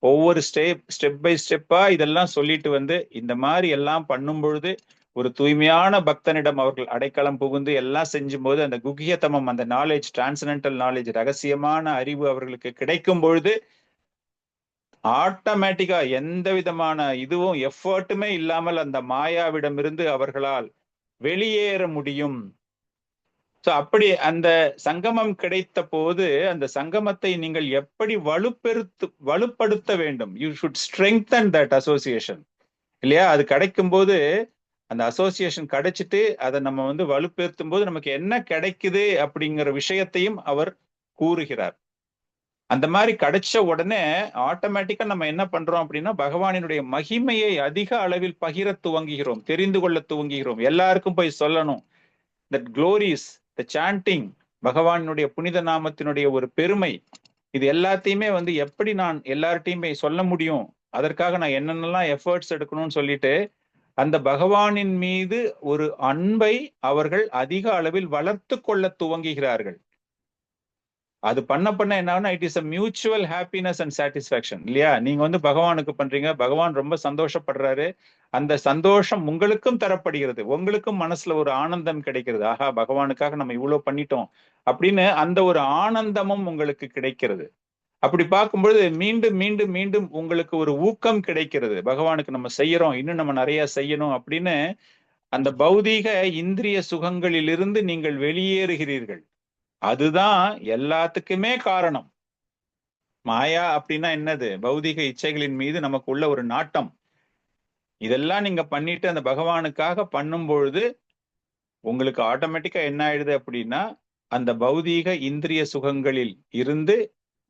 ஒவ்வொரு ஸ்டெப் பை ஸ்டெப்பா இதெல்லாம் சொல்லிட்டு வந்து இந்த மாதிரி எல்லாம் பண்ணும் பொழுது ஒரு தூய்மையான பக்தனிடம் அவர்கள் அடைக்கலம் புகுந்து எல்லாம் செஞ்சும் போது அந்த குகியத்தமம், அந்த நாலேஜ், டிரான்சென்டல் நாலேஜ், ரகசியமான அறிவு அவர்களுக்கு கிடைக்கும் பொழுது ஆட்டோமேட்டிக்கா எந்த விதமான இதுவும் எஃபர்ட்டுமே இல்லாமல் அந்த மாயாவிடமிருந்து அவர்களால் வெளியேற முடியும். சோ அப்படி அந்த சங்கமம் கிடைத்த போது அந்த சங்கமத்தை நீங்கள் எப்படி வலுப்படுத்த வேண்டும். You should strengthen that association இல்லையா? அது கிடைக்கும் போது அந்த அசோசியேஷன் கிடைச்சிட்டு அதை நம்ம வந்து வலுப்படுத்தும் போது நமக்கு என்ன கிடைக்குது அப்படிங்கிற விஷயத்தையும் அவர் கூறுகிறார். அந்த மாதிரி கிடைச்ச உடனே ஆட்டோமேட்டிக்கா நம்ம என்ன பண்றோம் அப்படின்னா பகவானினுடைய மகிமையை அதிக அளவில் பகிர துவங்குகிறோம், தெரிந்து கொள்ள துவங்குகிறோம், எல்லாருக்கும் போய் சொல்லணும். தட் க்ளோரிஸ், த சாண்டிங், பகவானுடைய புனித நாமத்தினுடைய ஒரு பெருமை, இது எல்லாத்தையுமே வந்து எப்படி நான் எல்லார்ட்டையுமே சொல்ல முடியும், அதற்காக நான் என்னென்னலாம் எஃபர்ட்ஸ் எடுக்கணும்னு சொல்லிட்டு அந்த பகவானின் மீது ஒரு அன்பை அவர்கள் அதிக அளவில் வளர்த்து கொள்ள துவங்குகிறார்கள். அது பண்ண என்ன, it is a mutual happiness and satisfaction இல்லையா? நீங்க வந்து பகவானுக்கு பண்றீங்க, பகவான் ரொம்ப சந்தோஷப்படுறாரு, அந்த சந்தோஷம் உங்களுக்கும் தரப்படுகிறது, உங்களுக்கும் மனசுல ஒரு ஆனந்தம் கிடைக்கிறது. ஆஹா, பகவானுக்காக நம்ம இவ்வளவு பண்ணிட்டோம் அப்படின்னு அந்த ஒரு ஆனந்தமும் உங்களுக்கு கிடைக்கிறது. அப்படி பார்க்கும்பொழுது மீண்டும் மீண்டும் மீண்டும் உங்களுக்கு ஒரு ஊக்கம் கிடைக்கிறது. பகவானுக்கு நம்ம செய்யறோம், இன்னும் நம்ம நிறைய செய்யணும் அப்படின்னு அந்த பௌதீக இந்திரிய சுகங்களிலிருந்து நீங்கள் வெளியேறுகிறீர்கள். அதுதான் எல்லாத்துக்குமே காரணம். மாயா அப்படின்னா என்னது? பௌதீக இச்சைகளின் மீது நமக்கு உள்ள ஒரு நாட்டம். இதெல்லாம் நீங்க பண்ணிட்டு அந்த பகவானுக்காக பண்ணும் பொழுது உங்களுக்கு ஆட்டோமேட்டிக்கா என்ன ஆயிடுது அப்படின்னா அந்த பௌதீக இந்திரிய சுகங்களில் இருந்து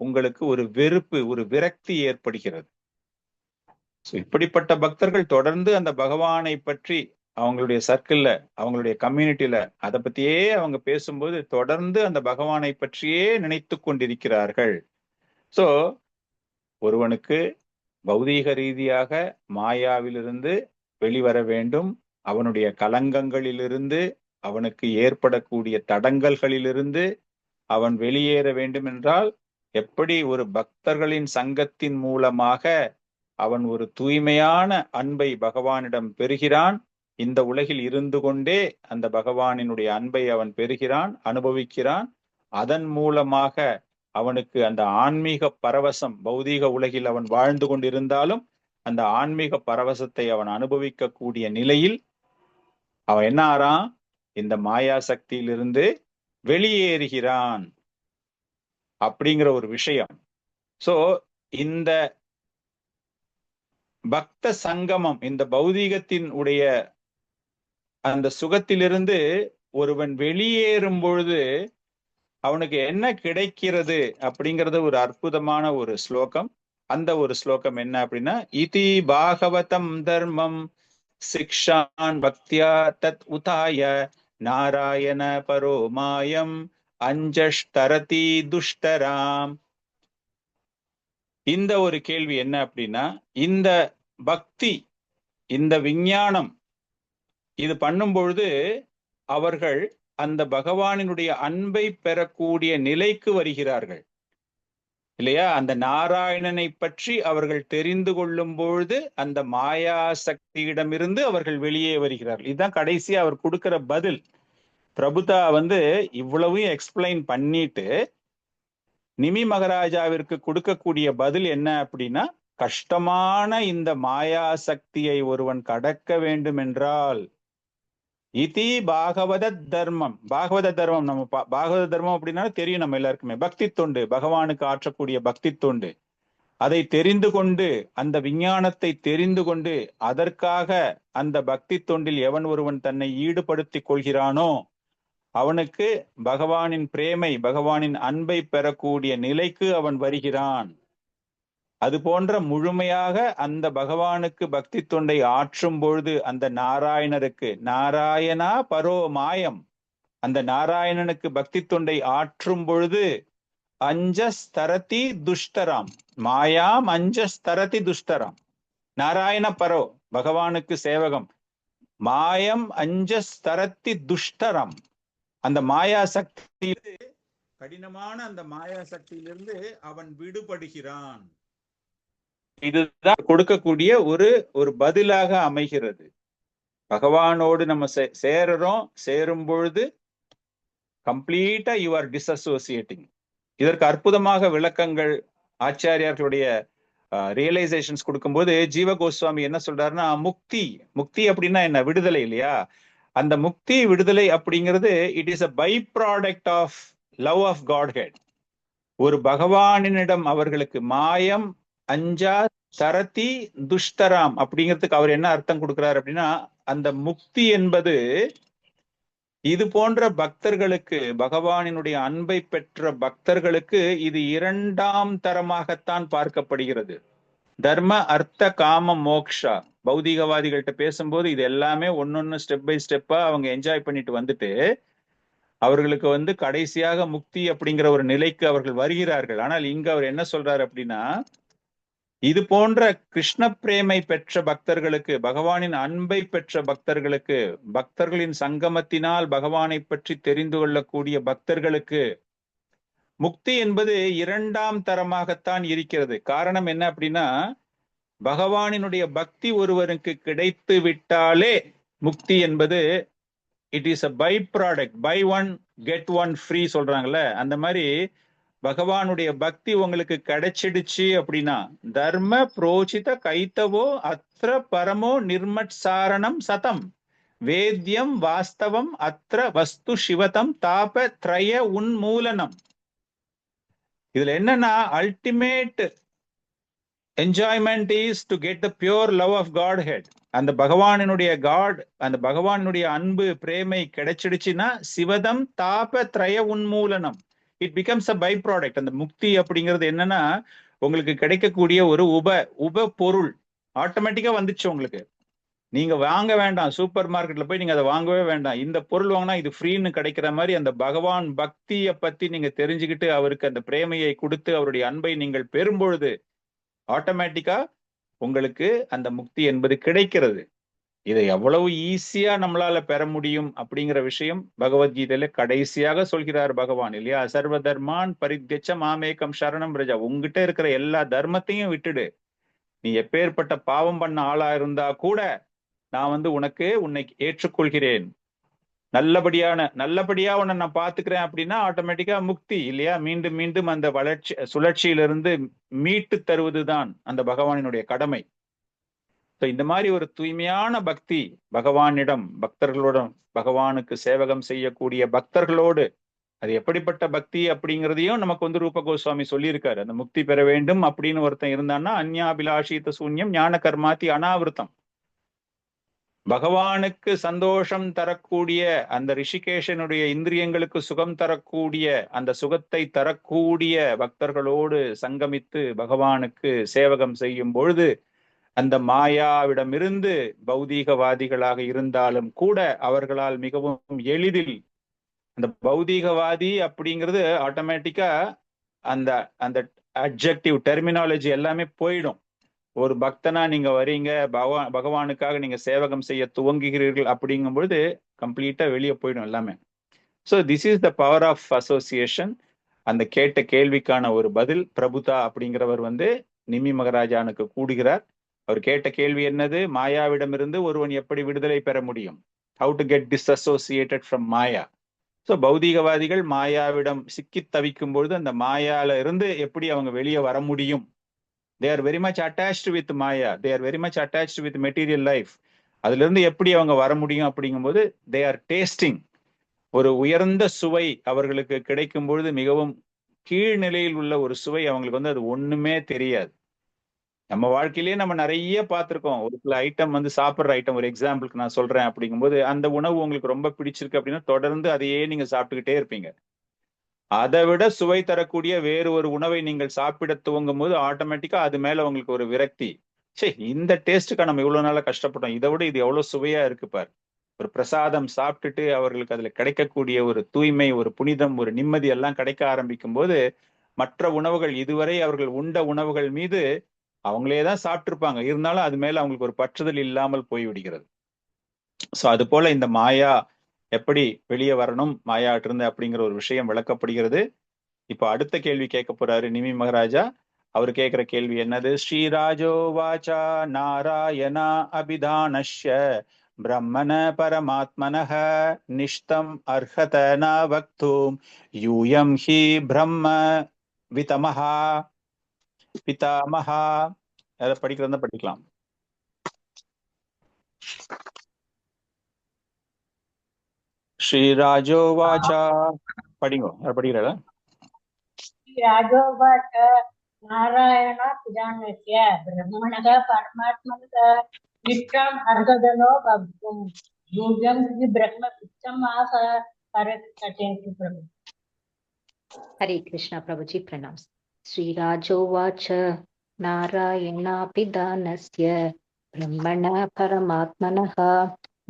உங்களுக்கு ஒரு வெறுப்பு, ஒரு விரக்தி ஏற்படுகிறது. இப்படிப்பட்ட பக்தர்கள் தொடர்ந்து அந்த பகவானை பற்றி அவங்களுடைய சர்க்கிள்ல, அவங்களுடைய கம்யூனிட்டியில அதை பத்தியே அவங்க பேசும்போது தொடர்ந்து அந்த பகவானை பற்றியே நினைத்து கொண்டிருக்கிறார்கள். சோ ஒருவனுக்கு பௌதீக ரீதியாக மாயாவிலிருந்து வெளிவர வேண்டும், அவனுடைய கலங்கங்களிலிருந்து, அவனுக்கு ஏற்படக்கூடிய தடங்கல்களிலிருந்து அவன் வெளியேற வேண்டும் என்றால் எப்படி ஒரு பக்தர்களின் சங்கத்தின் மூலமாக அவன் ஒரு தூய்மையான அன்பை பகவானிடம் பெறுகிறான். இந்த உலகில் இருந்து கொண்டே அந்த பகவானினுடைய அன்பை அவன் பெறுகிறான், அனுபவிக்கிறான். அதன் மூலமாக அவனுக்கு அந்த ஆன்மீக பரவசம், பௌதீக உலகில் அவன் வாழ்ந்து கொண்டிருந்தாலும் அந்த ஆன்மீக பரவசத்தை அவன் அனுபவிக்க கூடிய நிலையில் அவன் என்ன ஆறான்? இந்த மாயா சக்தியிலிருந்து வெளியேறுகிறான் அப்படிங்கிற ஒரு விஷயம். சோ இந்த பக்த சங்கமம், இந்த பௌதீகத்தின் உடைய அந்த சுகத்திலிருந்து ஒருவன் வெளியேறும் பொழுது அவனுக்கு என்ன கிடைக்கிறது அப்படிங்கிறது ஒரு அற்புதமான ஒரு ஸ்லோகம். அந்த ஒரு ஸ்லோகம் என்ன அப்படின்னா, இதி பாகவதம் தர்மம் சிக்ஷான் பக்தியா தத் உதாய நாராயண பரோ மாயம் அஞ்சஷ்டரதி துஷ்டராம். இந்த ஒரு கேள்வி என்ன அப்படின்னா, இந்த பக்தி, இந்த விஞ்ஞானம் இது பண்ணும் பொழுது அவர்கள் அந்த பகவானினுடைய அன்பை பெறக்கூடிய நிலைக்கு வருகிறார்கள் இல்லையா? அந்த நாராயணனை பற்றி அவர்கள் தெரிந்து கொள்ளும் பொழுது அந்த மாயா சக்தியிடமிருந்து அவர்கள் வெளியே வருகிறார்கள். இதுதான் கடைசி அவர் கொடுக்கிற பதில். பிரபுதா வந்து இவ்வளவையும் எக்ஸ்பிளைன் பண்ணிட்டு நிமி மகாராஜாவிற்கு கொடுக்கக்கூடிய பதில் என்ன அப்படின்னா, கஷ்டமான இந்த மாயா சக்தியை ஒருவன் கடக்க வேண்டும் என்றால் இதி பாகவத தர்மம். பாகவத தர்மம், நம்ம பாகவத தர்மம் அப்படின்னா தெரியும் நம்ம எல்லாருக்குமே, பக்தி தொண்டு, பகவானுக்கு ஆற்றக்கூடிய பக்தி தொண்டு. அதை தெரிந்து கொண்டு, அந்த விஞ்ஞானத்தை தெரிந்து கொண்டு அதற்காக அந்த பக்தி தொண்டில் எவன் ஒருவன் தன்னை ஈடுபடுத்திக் கொள்கிறானோ அவனுக்கு பகவானின் பிரேமை, பகவானின் அன்பை பெறக்கூடிய நிலைக்கு அவன் வருகிறான். அது போன்ற முழுமையாக அந்த பகவானுக்கு பக்தி தொண்டை ஆற்றும் பொழுது அந்த நாராயணருக்கு, நாராயணா பரோ மாயம், அந்த நாராயணனுக்கு பக்தி தொண்டை ஆற்றும் பொழுது அஞ்சஸ்தரதி துஷ்டராம், மாயாம் அஞ்சஸ்தரதி துஷ்டராம். நாராயண பரோ, பகவானுக்கு சேவகம், மாயம் அஞ்சஸ்தரதி துஷ்டராம். அந்த மாயா சக்தி, கடினமான அந்த மாயா சக்தியிலிருந்து அவன் விடுபடுகிறான். இதுதான் கொடுக்கக்கூடிய ஒரு பதிலாக அமைகிறது. பகவானோடு நம்ம சேரும் பொழுது கம்ப்ளீட்டா யூ ஆர் டிஸ்அசோசியேட்டிங். இதற்கு அற்புதமாக விளக்கங்கள் ஆச்சாரியார்களுடைய ரியலைசேஷன்ஸ் கொடுக்கும்போது ஜீவ கோஸ்வாமி என்ன சொல்றாருன்னா, முக்தி அப்படின்னா என்ன? விடுதலை இல்லையா? அந்த முக்தி விடுதலை அப்படிங்கிறது it is a by product of love of Godhead. ஒரு பகவானிடம் அவர்களுக்கு மாயம் அஞ்சா சரதி துஷ்டராம் அப்படிங்கிறதுக்கு அவர் என்ன அர்த்தம் கொடுக்கிறார் அப்படின்னா, அந்த முக்தி என்பது இது போன்ற பக்தர்களுக்கு, பகவானினுடைய அன்பை பெற்ற பக்தர்களுக்கு இது இரண்டாம் தரமாகத்தான் பார்க்கப்படுகிறது. தர்ம அர்த்த காம மோக்ஷா. பௌதிகவாதிகள்கிட்ட பேசும்போது இது எல்லாமே ஒன்னொன்னு ஸ்டெப் பை ஸ்டெப்பா அவங்க என்ஜாய் பண்ணிட்டு வந்துட்டு அவர்களுக்கு கடைசியாக முக்தி அப்படிங்கிற ஒரு நிலைக்கு அவர்கள் வருகிறார்கள். ஆனால் இங்க அவர் என்ன சொல்றாரு அப்படின்னா, இது போன்ற கிருஷ்ண பிரேமை பெற்ற பக்தர்களுக்கு, பகவானின் அன்பை பெற்ற பக்தர்களுக்கு, பக்தர்களின் சங்கமத்தினால் பகவானை பற்றி தெரிந்து கொள்ளக்கூடிய பக்தர்களுக்கு முக்தி என்பது இரண்டாம் தரமாகத்தான் இருக்கிறது. காரணம் என்ன அப்படின்னா, பகவானினுடைய பக்தி ஒருவருக்கு கிடைத்து விட்டாலே முக்தி என்பது it is a by product. By one get one free சொல்றாங்கல்ல, அந்த மாதிரி பகவானுடைய பக்தி உங்களுக்கு கிடைச்சிடுச்சு அப்படின்னா, தர்ம புரோச்சித கைத்தவோ அத்திர பரமோ நிர்மட்சாரணம் சதம் வேத்யம் வாஸ்தவம் அத்திர வஸ்து சிவதம் தாப த்ரய உன்மூலனம். இதுல என்னன்னா, ultimate enjoyment is to get the pure love of Godhead. அந்த பகவானுடைய அன்பு பிரேமை கிடைச்சிடுச்சுன்னா சிவதம் தாப த்ரய உன்மூலனம். It becomes a by product. அந்த முக்தி அப்படிங்கிறது என்னன்னா, உங்களுக்கு கிடைக்கக்கூடிய ஒரு உப பொருள் ஆட்டோமேட்டிக்கா வந்துச்சு உங்களுக்கு. நீங்க வாங்க வேண்டாம், சூப்பர் மார்க்கெட்ல போய் நீங்க அதை வாங்கவே வேண்டாம். இந்த பொருள் வாங்கினா இது ஃப்ரீன்னு கிடைக்கிற மாதிரி அந்த பகவான் பக்தியை பத்தி நீங்க தெரிஞ்சுக்கிட்டு அவருக்கு அந்த பிரேமையை கொடுத்து அவருடைய அன்பை நீங்கள் பெறும் பொழுது ஆட்டோமேட்டிக்கா உங்களுக்கு அந்த முக்தி என்பது கிடைக்கிறது. இதை எவ்வளவு ஈஸியா நம்மளால பெற முடியும் அப்படிங்கிற விஷயம் பகவத்கீதையில கடைசியாக சொல்கிறார் பகவான் இல்லையா? சர்வ தர்மான் பரித்யச்ச மாமேகம் சரணம் பிரஜா. உங்ககிட்ட இருக்கிற எல்லா தர்மத்தையும் விட்டுடு. நீ எப்பேற்பட்ட பாவம் பண்ண ஆளா இருந்தா கூட நான் உன்னை ஏற்றுக்கொள்கிறேன், நல்லபடியா உன்னை நான் பாத்துக்கிறேன் அப்படின்னா ஆட்டோமேட்டிக்கா முக்தி இல்லையா? மீண்டும் மீண்டும் அந்த சுழற்சியிலிருந்து மீட்டு தருவதுதான் அந்த பகவானினுடைய கடமை. இந்த மாதிரி ஒரு தூய்மையான பக்தி பகவானிடம், பக்தர்களோடும், பகவானுக்கு சேவகம் செய்யக்கூடிய பக்தர்களோடு, அது எப்படிப்பட்ட பக்தி அப்படிங்கிறதையும் நமக்கு ரூப கோஸ்வாமி சொல்லியிருக்காரு. அந்த முக்தி பெற வேண்டும் அப்படின்னு ஒருத்தன் இருந்தான்னா அந்யாபிலாஷித சூன்யம் ஞான கர்மாதி அனாவிருத்தம். பகவானுக்கு சந்தோஷம் தரக்கூடிய அந்த ரிஷிகேஷனுடைய இந்திரியங்களுக்கு சுகம் தரக்கூடிய அந்த சுகத்தை தரக்கூடிய பக்தர்களோடு சங்கமித்து பகவானுக்கு சேவகம் செய்யும் பொழுது அந்த மாயாவிடமிருந்து பௌதீகவாதிகளாக இருந்தாலும் கூட அவர்களால் மிகவும் எளிதில் அந்த பௌதீகவாதி அப்படிங்கிறது ஆட்டோமேட்டிக்கா அந்த அந்த அட்ஜெக்டிவ் டெர்மினாலஜி எல்லாமே போயிடும். ஒரு பக்தனா நீங்க வரீங்க, பகவானுக்காக நீங்க சேவகம் செய்ய துவங்குகிறீர்கள் அப்படிங்கும் பொழுது கம்ப்ளீட்டா வெளியே போயிடும் எல்லாமே. So this is the power of association. அந்த கேட்ட கேள்விக்கான ஒரு பதில் பிரபுதா அப்படிங்கிறவர் நிமி மகாராஜானுக்கு கூடுகிறார். அவர் கேட்ட கேள்வி என்னது? மாயாவிடமிருந்து ஒருவன் எப்படி விடுதலை பெற முடியும்? How to get disassociated from மாயா. ஸோ பௌதீகவாதிகள் மாயாவிடம் சிக்கி தவிக்கும் பொழுது அந்த மாயால இருந்து எப்படி அவங்க வெளியே வர முடியும்? They are very much attached with Maya. They are very much attached with material life. அதுல இருந்து எப்படி அவங்க வர முடியும் அப்படிங்கும்போது they are tasting. ஒரு உயர்ந்த சுவை அவர்களுக்கு கிடைக்கும் பொழுது மிகவும் கீழ்நிலையில் உள்ள ஒரு சுவை அவங்களுக்கு அது ஒண்ணுமே தெரியாது. நம்ம வாழ்க்கையிலேயே நம்ம நிறைய பார்த்திருக்கோம். ஒரு சில ஐட்டம் சாப்பிட்ற ஐட்டம், ஒரு எக்ஸாம்பிளுக்கு நான் சொல்றேன் அப்படிங்கும்போது அந்த உணவு உங்களுக்கு ரொம்ப பிடிச்சிருக்கு அப்படின்னா தொடர்ந்து அதையே நீங்க சாப்பிட்டுக்கிட்டே இருப்பீங்க. அதை விட சுவை தரக்கூடிய வேறு ஒரு உணவை நீங்கள் சாப்பிட துவங்கும் போது ஆட்டோமேட்டிக்கா அது மேல உங்களுக்கு ஒரு விரக்தி. சரி, இந்த டேஸ்ட்டுக்கா நம்ம இவ்வளவு நாளா கஷ்டப்பட்டோம், இதை விட இது எவ்வளவு சுவையா இருக்கு பார். ஒரு பிரசாதம் சாப்பிட்டுட்டு அவர்களுக்கு அதுல கிடைக்கக்கூடிய ஒரு தூய்மை, ஒரு புனிதம், ஒரு நிம்மதி எல்லாம் கிடைக்க ஆரம்பிக்கும் போது மற்ற உணவுகள், இதுவரை அவர்கள் உண்ட உணவுகள் மீது அவங்களேதான் சாப்பிட்டிருப்பாங்க, இருந்தாலும் அது மேல அவங்களுக்கு ஒரு பற்றுதல் இல்லாமல் போய்விடுகிறது. சோ அது போல இந்த மாயா எப்படி வெளியே வரணும் மாயாட்டு இருந்து அப்படிங்கிற ஒரு விஷயம் விளக்கப்படுகிறது. இப்ப அடுத்த கேள்வி கேட்க போறாரு நிமி மகாராஜா. அவர் கேட்கிற கேள்வி என்னது? ஸ்ரீராஜோ வாச்சா நாராயணா அபிதானஷ்ய பிரம்மண பரமாத்மனஹ நிஷ்டம் அர்ஹத ந வக்தும் யூயம் ஹி பிரம்ம விதமஹா பிதாமஹா. அதை படிக்கிறதா படிக்கலாம். ஸ்ரீராஜோ வாச்சா படிங்கோ. அதை படிக்கிறா? राजोवाच नारायण पिदानस्य ब्रह्मणः परमात्मनः निष्ठाम् अर्हदनो वक्तुं यूयं हि ब्रह्म वित्तमाह परकथयतु प्रभु। हरे कृष्णा प्रभुजी प्रणाम। श्रीराजोवाच नारायणापिदानस्य ब्रह्मणः परमात्मनः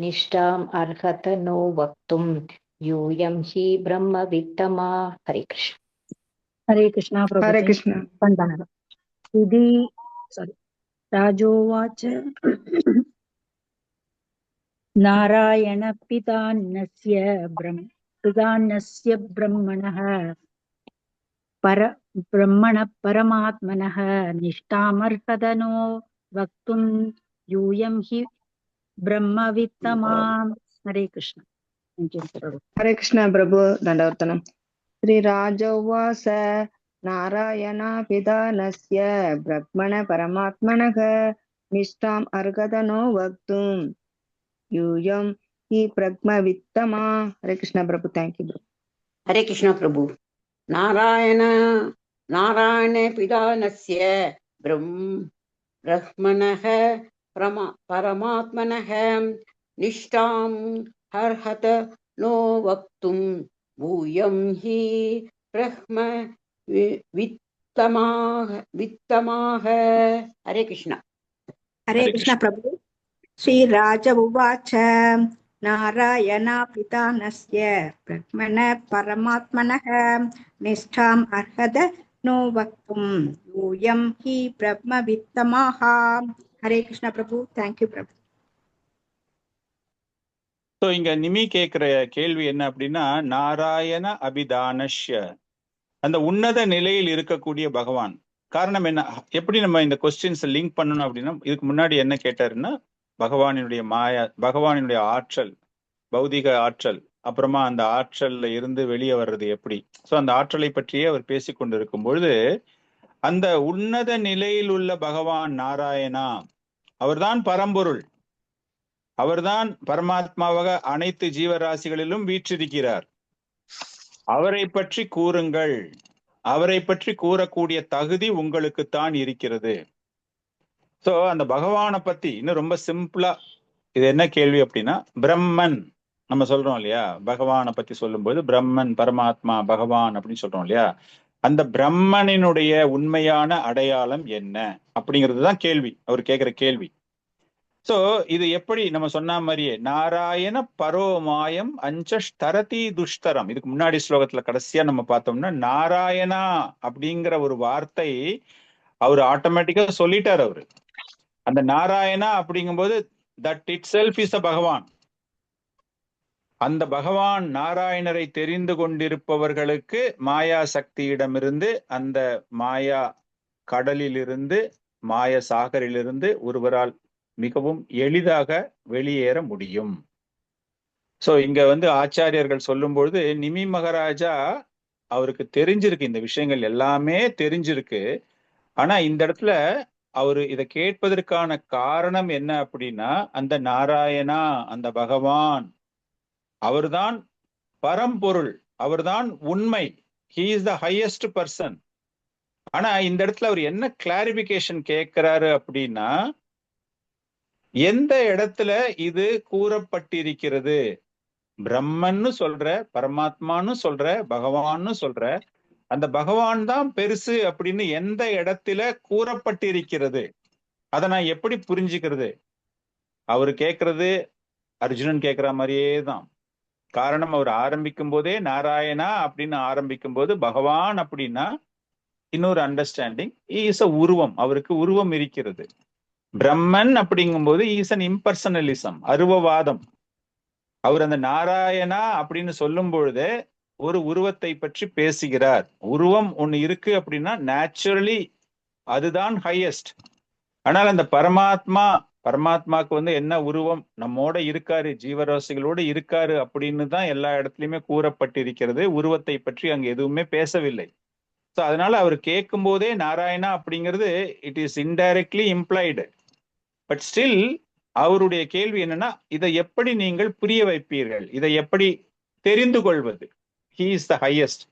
निष्ठाम् अर्हत नो वक्तुं यूयं हि ब्रह्मवित्तमा। हरे कृष्ण। हरे कृष्णा प्रभु। हरे कृष्ण। इति राजोवाच नारायणपितान्नस्य ब्रह्मणः ब्रह्मणः परमात्मनः निष्ठामर्हदनो वक्तुं यूयं हि ब्रह्मवित्तमाम्। हरे कृष्ण। हरे कृष्ण प्रभु दंडवतनम। श्री राजोवाच नारायणापिदानस्य ब्रह्मण परमात्मनः निष्ठाम् अर्हदनो वक्तुं यूयं हि ब्रह्मवित्तमा। हरे कृष्ण प्रभु। थैंक यू प्रभु। हरे कृष्ण प्रभु। नारायण पिदानस्य ब्रह्मणः परमात्मनः निष्ठाम् अर्हत नो वक्तुं यूयं हि ब्रह्म वित्तमाः। हरे कृष्ण। हरे कृष्ण प्रभु। श्रीराज उवाच नारायणापितानस्य ब्रह्मणः परमात्मनः निष्ठाम् अर्हत नो वक्तुं यूयं हि ब्रह्मवित्तमाः। हरे कृष्ण प्रभु। थैंक यू प्रभु। ஸோ இங்க நிமி கேட்கிற கேள்வி என்ன அப்படின்னா, நாராயண அபிதானஷ்ய, அந்த உன்னத நிலையில் இருக்கக்கூடிய பகவான். காரணம் என்ன? எப்படி நம்ம இந்த கொஸ்டின்ஸ் லிங்க் பண்ணணும் அப்படின்னா, இதுக்கு முன்னாடி என்ன கேட்டாருன்னா, பகவானினுடைய ஆற்றல், பௌதிக ஆற்றல், அப்புறமா அந்த ஆற்றல்ல இருந்து வெளியே வர்றது எப்படி. ஸோ அந்த ஆற்றலை பற்றியே அவர் பேசி கொண்டிருக்கும் பொழுது, அந்த உன்னத நிலையில் உள்ள பகவான் நாராயணா, அவர்தான் பரம்பொருள், அவர்தான் பரமாத்மாவாக அனைத்து ஜீவராசிகளிலும் வீற்றிருக்கிறார். அவரை பற்றி கூறுங்கள், அவரை பற்றி கூறக்கூடிய தகுதி உங்களுக்குத்தான் இருக்கிறது. சோ அந்த பகவானை பத்தி இன்னும் ரொம்ப சிம்பிளா, இது என்ன கேள்வி அப்படின்னா, பிரம்மன் நம்ம சொல்றோம் இல்லையா, பகவானை பத்தி சொல்லும்போது பிரம்மன், பரமாத்மா, பகவான் அப்படின்னு சொல்றோம் இல்லையா, அந்த பிரம்மனினுடைய உண்மையான அடையாளம் என்ன அப்படிங்கிறது தான் கேள்வி, அவர் கேட்கிற கேள்வி. சோ இது எப்படி நம்ம சொன்ன மாதிரியே, நாராயண பரோமாயம் அஞ்சரதி துஷ்டரம், இதுக்கு முன்னாடி ஸ்லோகத்துல கடைசியா நம்ம பார்த்தோம்னா, நாராயணா அப்படிங்கிற ஒரு வார்த்தை அவர் ஆட்டோமேட்டிக்கா சொல்லிட்டார். அவரு அந்த நாராயணா அப்படிங்கும்போது that it self is a பகவான். அந்த பகவான் நாராயணரை தெரிந்து கொண்டிருப்பவர்களுக்கு மாயா சக்தியிடமிருந்து, அந்த மாயா கடலிலிருந்து, மாய சாகரிலிருந்து ஒருவரால் மிகவும் எளிதாக வெளியேற முடியும். சோ இங்க ஆச்சாரியர்கள் சொல்லும் பொழுது, நிமி மகாராஜா அவருக்கு தெரிஞ்சிருக்கு, இந்த விஷயங்கள் எல்லாமே தெரிஞ்சிருக்கு. ஆனா இந்த இடத்துல அவரு இதை கேட்பதற்கான காரணம் என்ன அப்படின்னா, அந்த நாராயணா, அந்த பகவான், அவர்தான் பரம்பொருள், அவர்தான் உண்மை, he is the highest person. ஆனா இந்த இடத்துல அவர் என்ன கிளாரிபிகேஷன் கேட்கிறாரு அப்படின்னா, எந்த இடத்துல இது கூறப்பட்டிருக்கிறது, பிரம்மன்னு சொல்ற, பரமாத்மான்னு சொல்ற, பகவான்னு சொல்ற, அந்த பகவான் தான் பெருசு அப்படின்னு எந்த இடத்துல கூறப்பட்டிருக்கிறது, அதை நான் எப்படி புரிஞ்சுக்கிறது? அவரு கேட்கறது அர்ஜுனன் கேட்கிற மாதிரியே தான். காரணம், அவர் ஆரம்பிக்கும் போதே நாராயணா அப்படின்னு ஆரம்பிக்கும் போது, பகவான் அப்படின்னா இன்னொரு அண்டர்ஸ்டாண்டிங், இஸ் அ உருவம், அவருக்கு உருவம் இருக்கிறது. பிரம்மன் அப்படிங்கும் போது இஸ் அன் இம்பர்சனலிசம், அருவவாதம். அவர் அந்த நாராயணா அப்படின்னு சொல்லும் பொழுது ஒரு உருவத்தை பற்றி பேசுகிறார். உருவம் ஒண்ணு இருக்கு அப்படின்னா நேச்சுரலி அதுதான் ஹையஸ்ட். ஆனால் அந்த பரமாத்மாக்கு வந்து என்ன உருவம், நம்மோட இருக்காரு, ஜீவராசிகளோடு இருக்காரு அப்படின்னு தான் எல்லா இடத்துலயுமே கூறப்பட்டிருக்கிறது. உருவத்தை பற்றி அங்க எதுவுமே பேசவில்லை. ஸோ அதனால அவர் கேட்கும் போதே நாராயணா அப்படிங்கிறது it is indirectly implied. But still அவருடைய கேள்வி என்னன்னா, இதை எப்படி நீங்கள் புரிய வைப்பீர்கள், இதை எப்படி தெரிந்து கொள்வது? He is the highest.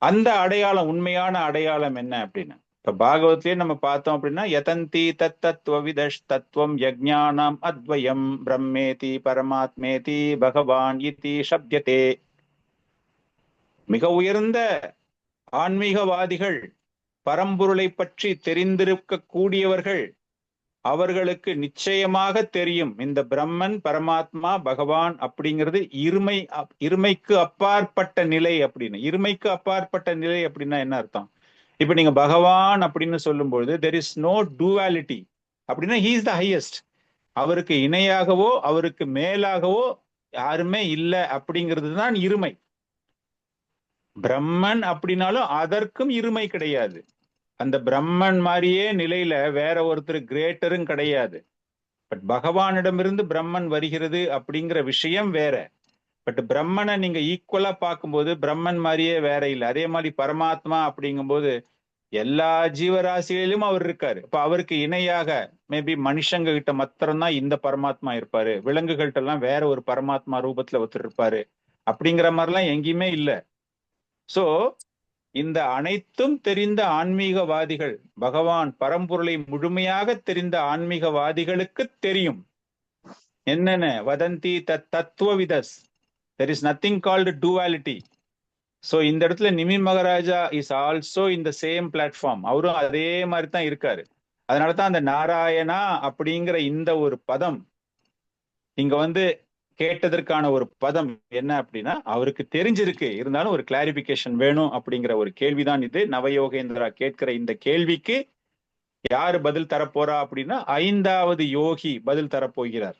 அந்த அடையாளம், உண்மையான அடையாளம் என்ன அப்படின்னா, இப்ப பாகவத்திலேயே நம்ம பார்த்தோம் அப்படின்னா, யதந்தி தத்துவவிதஷ் தத்துவம் யஜ்ஞானம் அத்வயம் பிரம்மேதி பரமாத்மேதி பகவான் இதி சப்யதே. மிக உயர்ந்த ஆன்மீகவாதிகள், பரம்பொருளை பற்றி தெரிந்திருக்க கூடியவர்கள், அவர்களுக்கு நிச்சயமாக தெரியும் இந்த பிரம்மன் பரமாத்மா பகவான் அப்படிங்கிறது இருமைக்கு அப்பாற்பட்ட நிலை அப்படின்னு. இருமைக்கு அப்பாற்பட்ட நிலை அப்படின்னா என்ன அர்த்தம்? இப்ப நீங்க பகவான் அப்படின்னு சொல்லும்பொழுது there is no duality அப்படின்னா he is the highest. அவருக்கு இணையாகவோ அவருக்கு மேலாகவோ யாருமே இல்லை அப்படிங்கிறது தான் இருமை. பிரம்மன் அப்படின்னாலும் அதற்கும் இருமை கிடையாது. அந்த பிரம்மன் மாதிரியே நிலையில வேற ஒருத்தர் கிரேட்டரும் கிடையாது. பட் பகவானிடமிருந்து பிரம்மன் வருகிறது அப்படிங்கிற விஷயம் வேற. பட் பிரம்மனை நீங்க ஈக்குவலா பார்க்கும்போது பிரம்மன் மாதிரியே வேற இல்லை. அதே மாதிரி பரமாத்மா அப்படிங்கும்போது எல்லா ஜீவராசிகளிலும் அவர் இருக்காரு. இப்ப அவருக்கு இணையாக மேபி மனுஷங்க கிட்ட மாத்திரம்தான் இந்த பரமாத்மா இருப்பாரு, விலங்குகள்கிட்ட எல்லாம் வேற ஒரு பரமாத்மா ரூபத்துல ஒருத்தர் இருப்பாரு அப்படிங்கிற மாதிரிலாம் எங்கேயுமே இல்லை. சோ இந்த அனைத்தும் தெரிந்த ஆன்மீகவாதிகள், பகவான் பரம்பொருளை முழுமையாக தெரிந்த ஆன்மீகவாதிகளுக்கு தெரியும் என்னென்ன வதந்தி தத்துவவிதஸ். There is nothing called duality. So இந்த இடத்துல Nimi Maharaja is also in the same platform. அவரும் அதே மாதிரி தான் இருக்காரு. அதனாலதான் அந்த நாராயணா அப்படிங்கிற இந்த ஒரு பதம் இங்க வந்து கேட்டதற்கான ஒரு பதம் என்ன அப்படின்னா, அவருக்கு தெரிஞ்சிருக்கு, இருந்தாலும் ஒரு கிளாரிபிகேஷன் வேணும் அப்படிங்கிற ஒரு கேள்விதான் இது. நவயோகேந்திரா கேட்கிற இந்த கேள்விக்கு யாரு பதில் தரப்போறா அப்படின்னா, 5வது யோகி பதில் தரப்போகிறார்.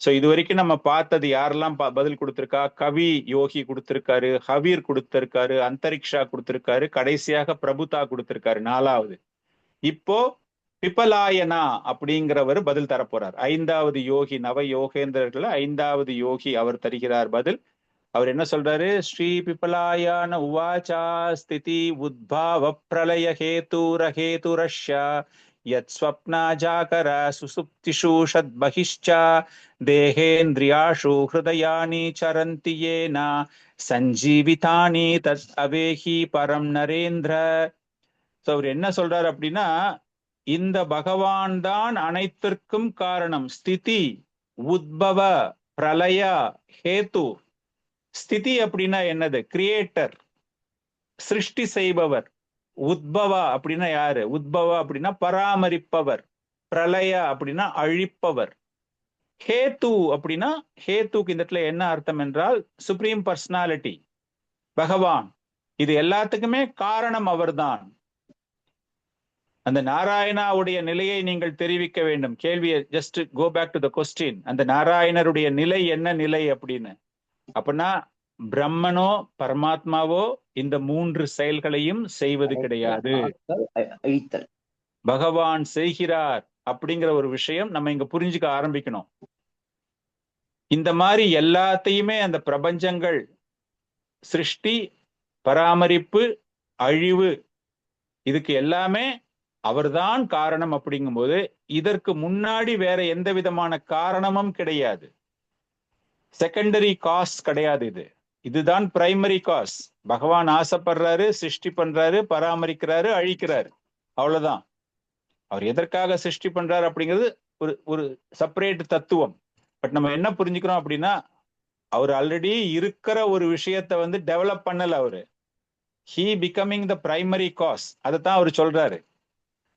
சோ இது வரைக்கும் நம்ம பார்த்தது யாரெல்லாம் பதில் கொடுத்திருக்கா? கவி யோகி கொடுத்திருக்காரு, ஹவீர் கொடுத்திருக்காரு, அந்தரிக்ஷா கொடுத்திருக்காரு, கடைசியாக பிரபுதா கொடுத்திருக்காரு 4வது. இப்போ பிபலாயனா அப்படிங்கிறவர் பதில் தரப்போறார். 5வது யோகி, நவ யோகேந்திரர்கள் 5வது யோகி அவர் தருகிறார் பதில். அவர் என்ன சொல்றாரு? ஸ்ரீ பிபலாயன உவாச்சா ஸ்திதி உத்பாவ பிரளய ஹேதுரஹேதுரஷ்யா யத் ஸ்வப்னா ஜாகர சுசுப்திஷு ஷத் பஹிஷ்சா தேஹேந்திரியாஷு ஹிருதயானி சரந்தி ஏனா சஞ்சீவிதானி தத் அவேஹி பரம் நரேந்திர. சோ அவர் என்ன சொல்றாரு அப்படின்னா, இந்த பகவான் தான் அனைத்திற்கும் காரணம். ஸ்திதி, உத்பவ, பிரளய, ஹேது. ஸ்திதி அப்படின்னா என்னது? கிரியேட்டர், சிருஷ்டி செய்பவர். உத்பவா அப்படின்னா யாரு? உத்பவா அப்படின்னா பராமரிப்பவர். பிரளய அப்படின்னா அழிப்பவர். ஹேத்து அப்படின்னா, ஹேத்துக்கு இந்த இடத்துல என்ன அர்த்தம் என்றால் சுப்ரீம் பர்சனாலிட்டி, பகவான். இது எல்லாத்துக்குமே காரணம் அவர்தான். அந்த நாராயணாவுடைய நிலையை நீங்கள் தெரிவிக்க வேண்டும். கேள்வியை just go back to the question. அந்த நாராயணருடைய நிலை என்ன நிலை அப்படின்னு. அப்படின்னா பிரம்மனோ பரமாத்மாவோ இந்த 3 செயல்களையும் செய்வது கிடையாது, பகவான் செய்கிறார் அப்படிங்கிற ஒரு விஷயம் நம்ம இங்க புரிஞ்சுக்க ஆரம்பிக்கணும். இந்த மாதிரி எல்லாத்தையுமே அந்த பிரபஞ்சங்கள், சிருஷ்டி, பராமரிப்பு, அழிவு, இதுக்கு எல்லாமே அவர்தான் காரணம். அப்படிங்கும்போது இதற்கு முன்னாடி வேற எந்த விதமான காரணமும் கிடையாது. செகண்டரி காஸ் கிடையாது. இதுதான் பிரைமரி காஸ். பகவான் ஆசைப்படுறாரு, சிருஷ்டி பண்றாரு, பராமரிக்கிறாரு, அழிக்கிறாரு, அவ்வளவுதான். அவர் எதற்காக சிருஷ்டி பண்றாரு அப்படிங்கிறது ஒரு செப்பரேட் தத்துவம். பட் நம்ம என்ன புரிஞ்சுக்கிறோம் அப்படின்னா, அவர் ஆல்ரெடி இருக்கிற ஒரு விஷயத்த வந்து டெவலப் பண்ணல அவரு. He becoming the primary cause, அதைத்தான் அவர் சொல்றாரு.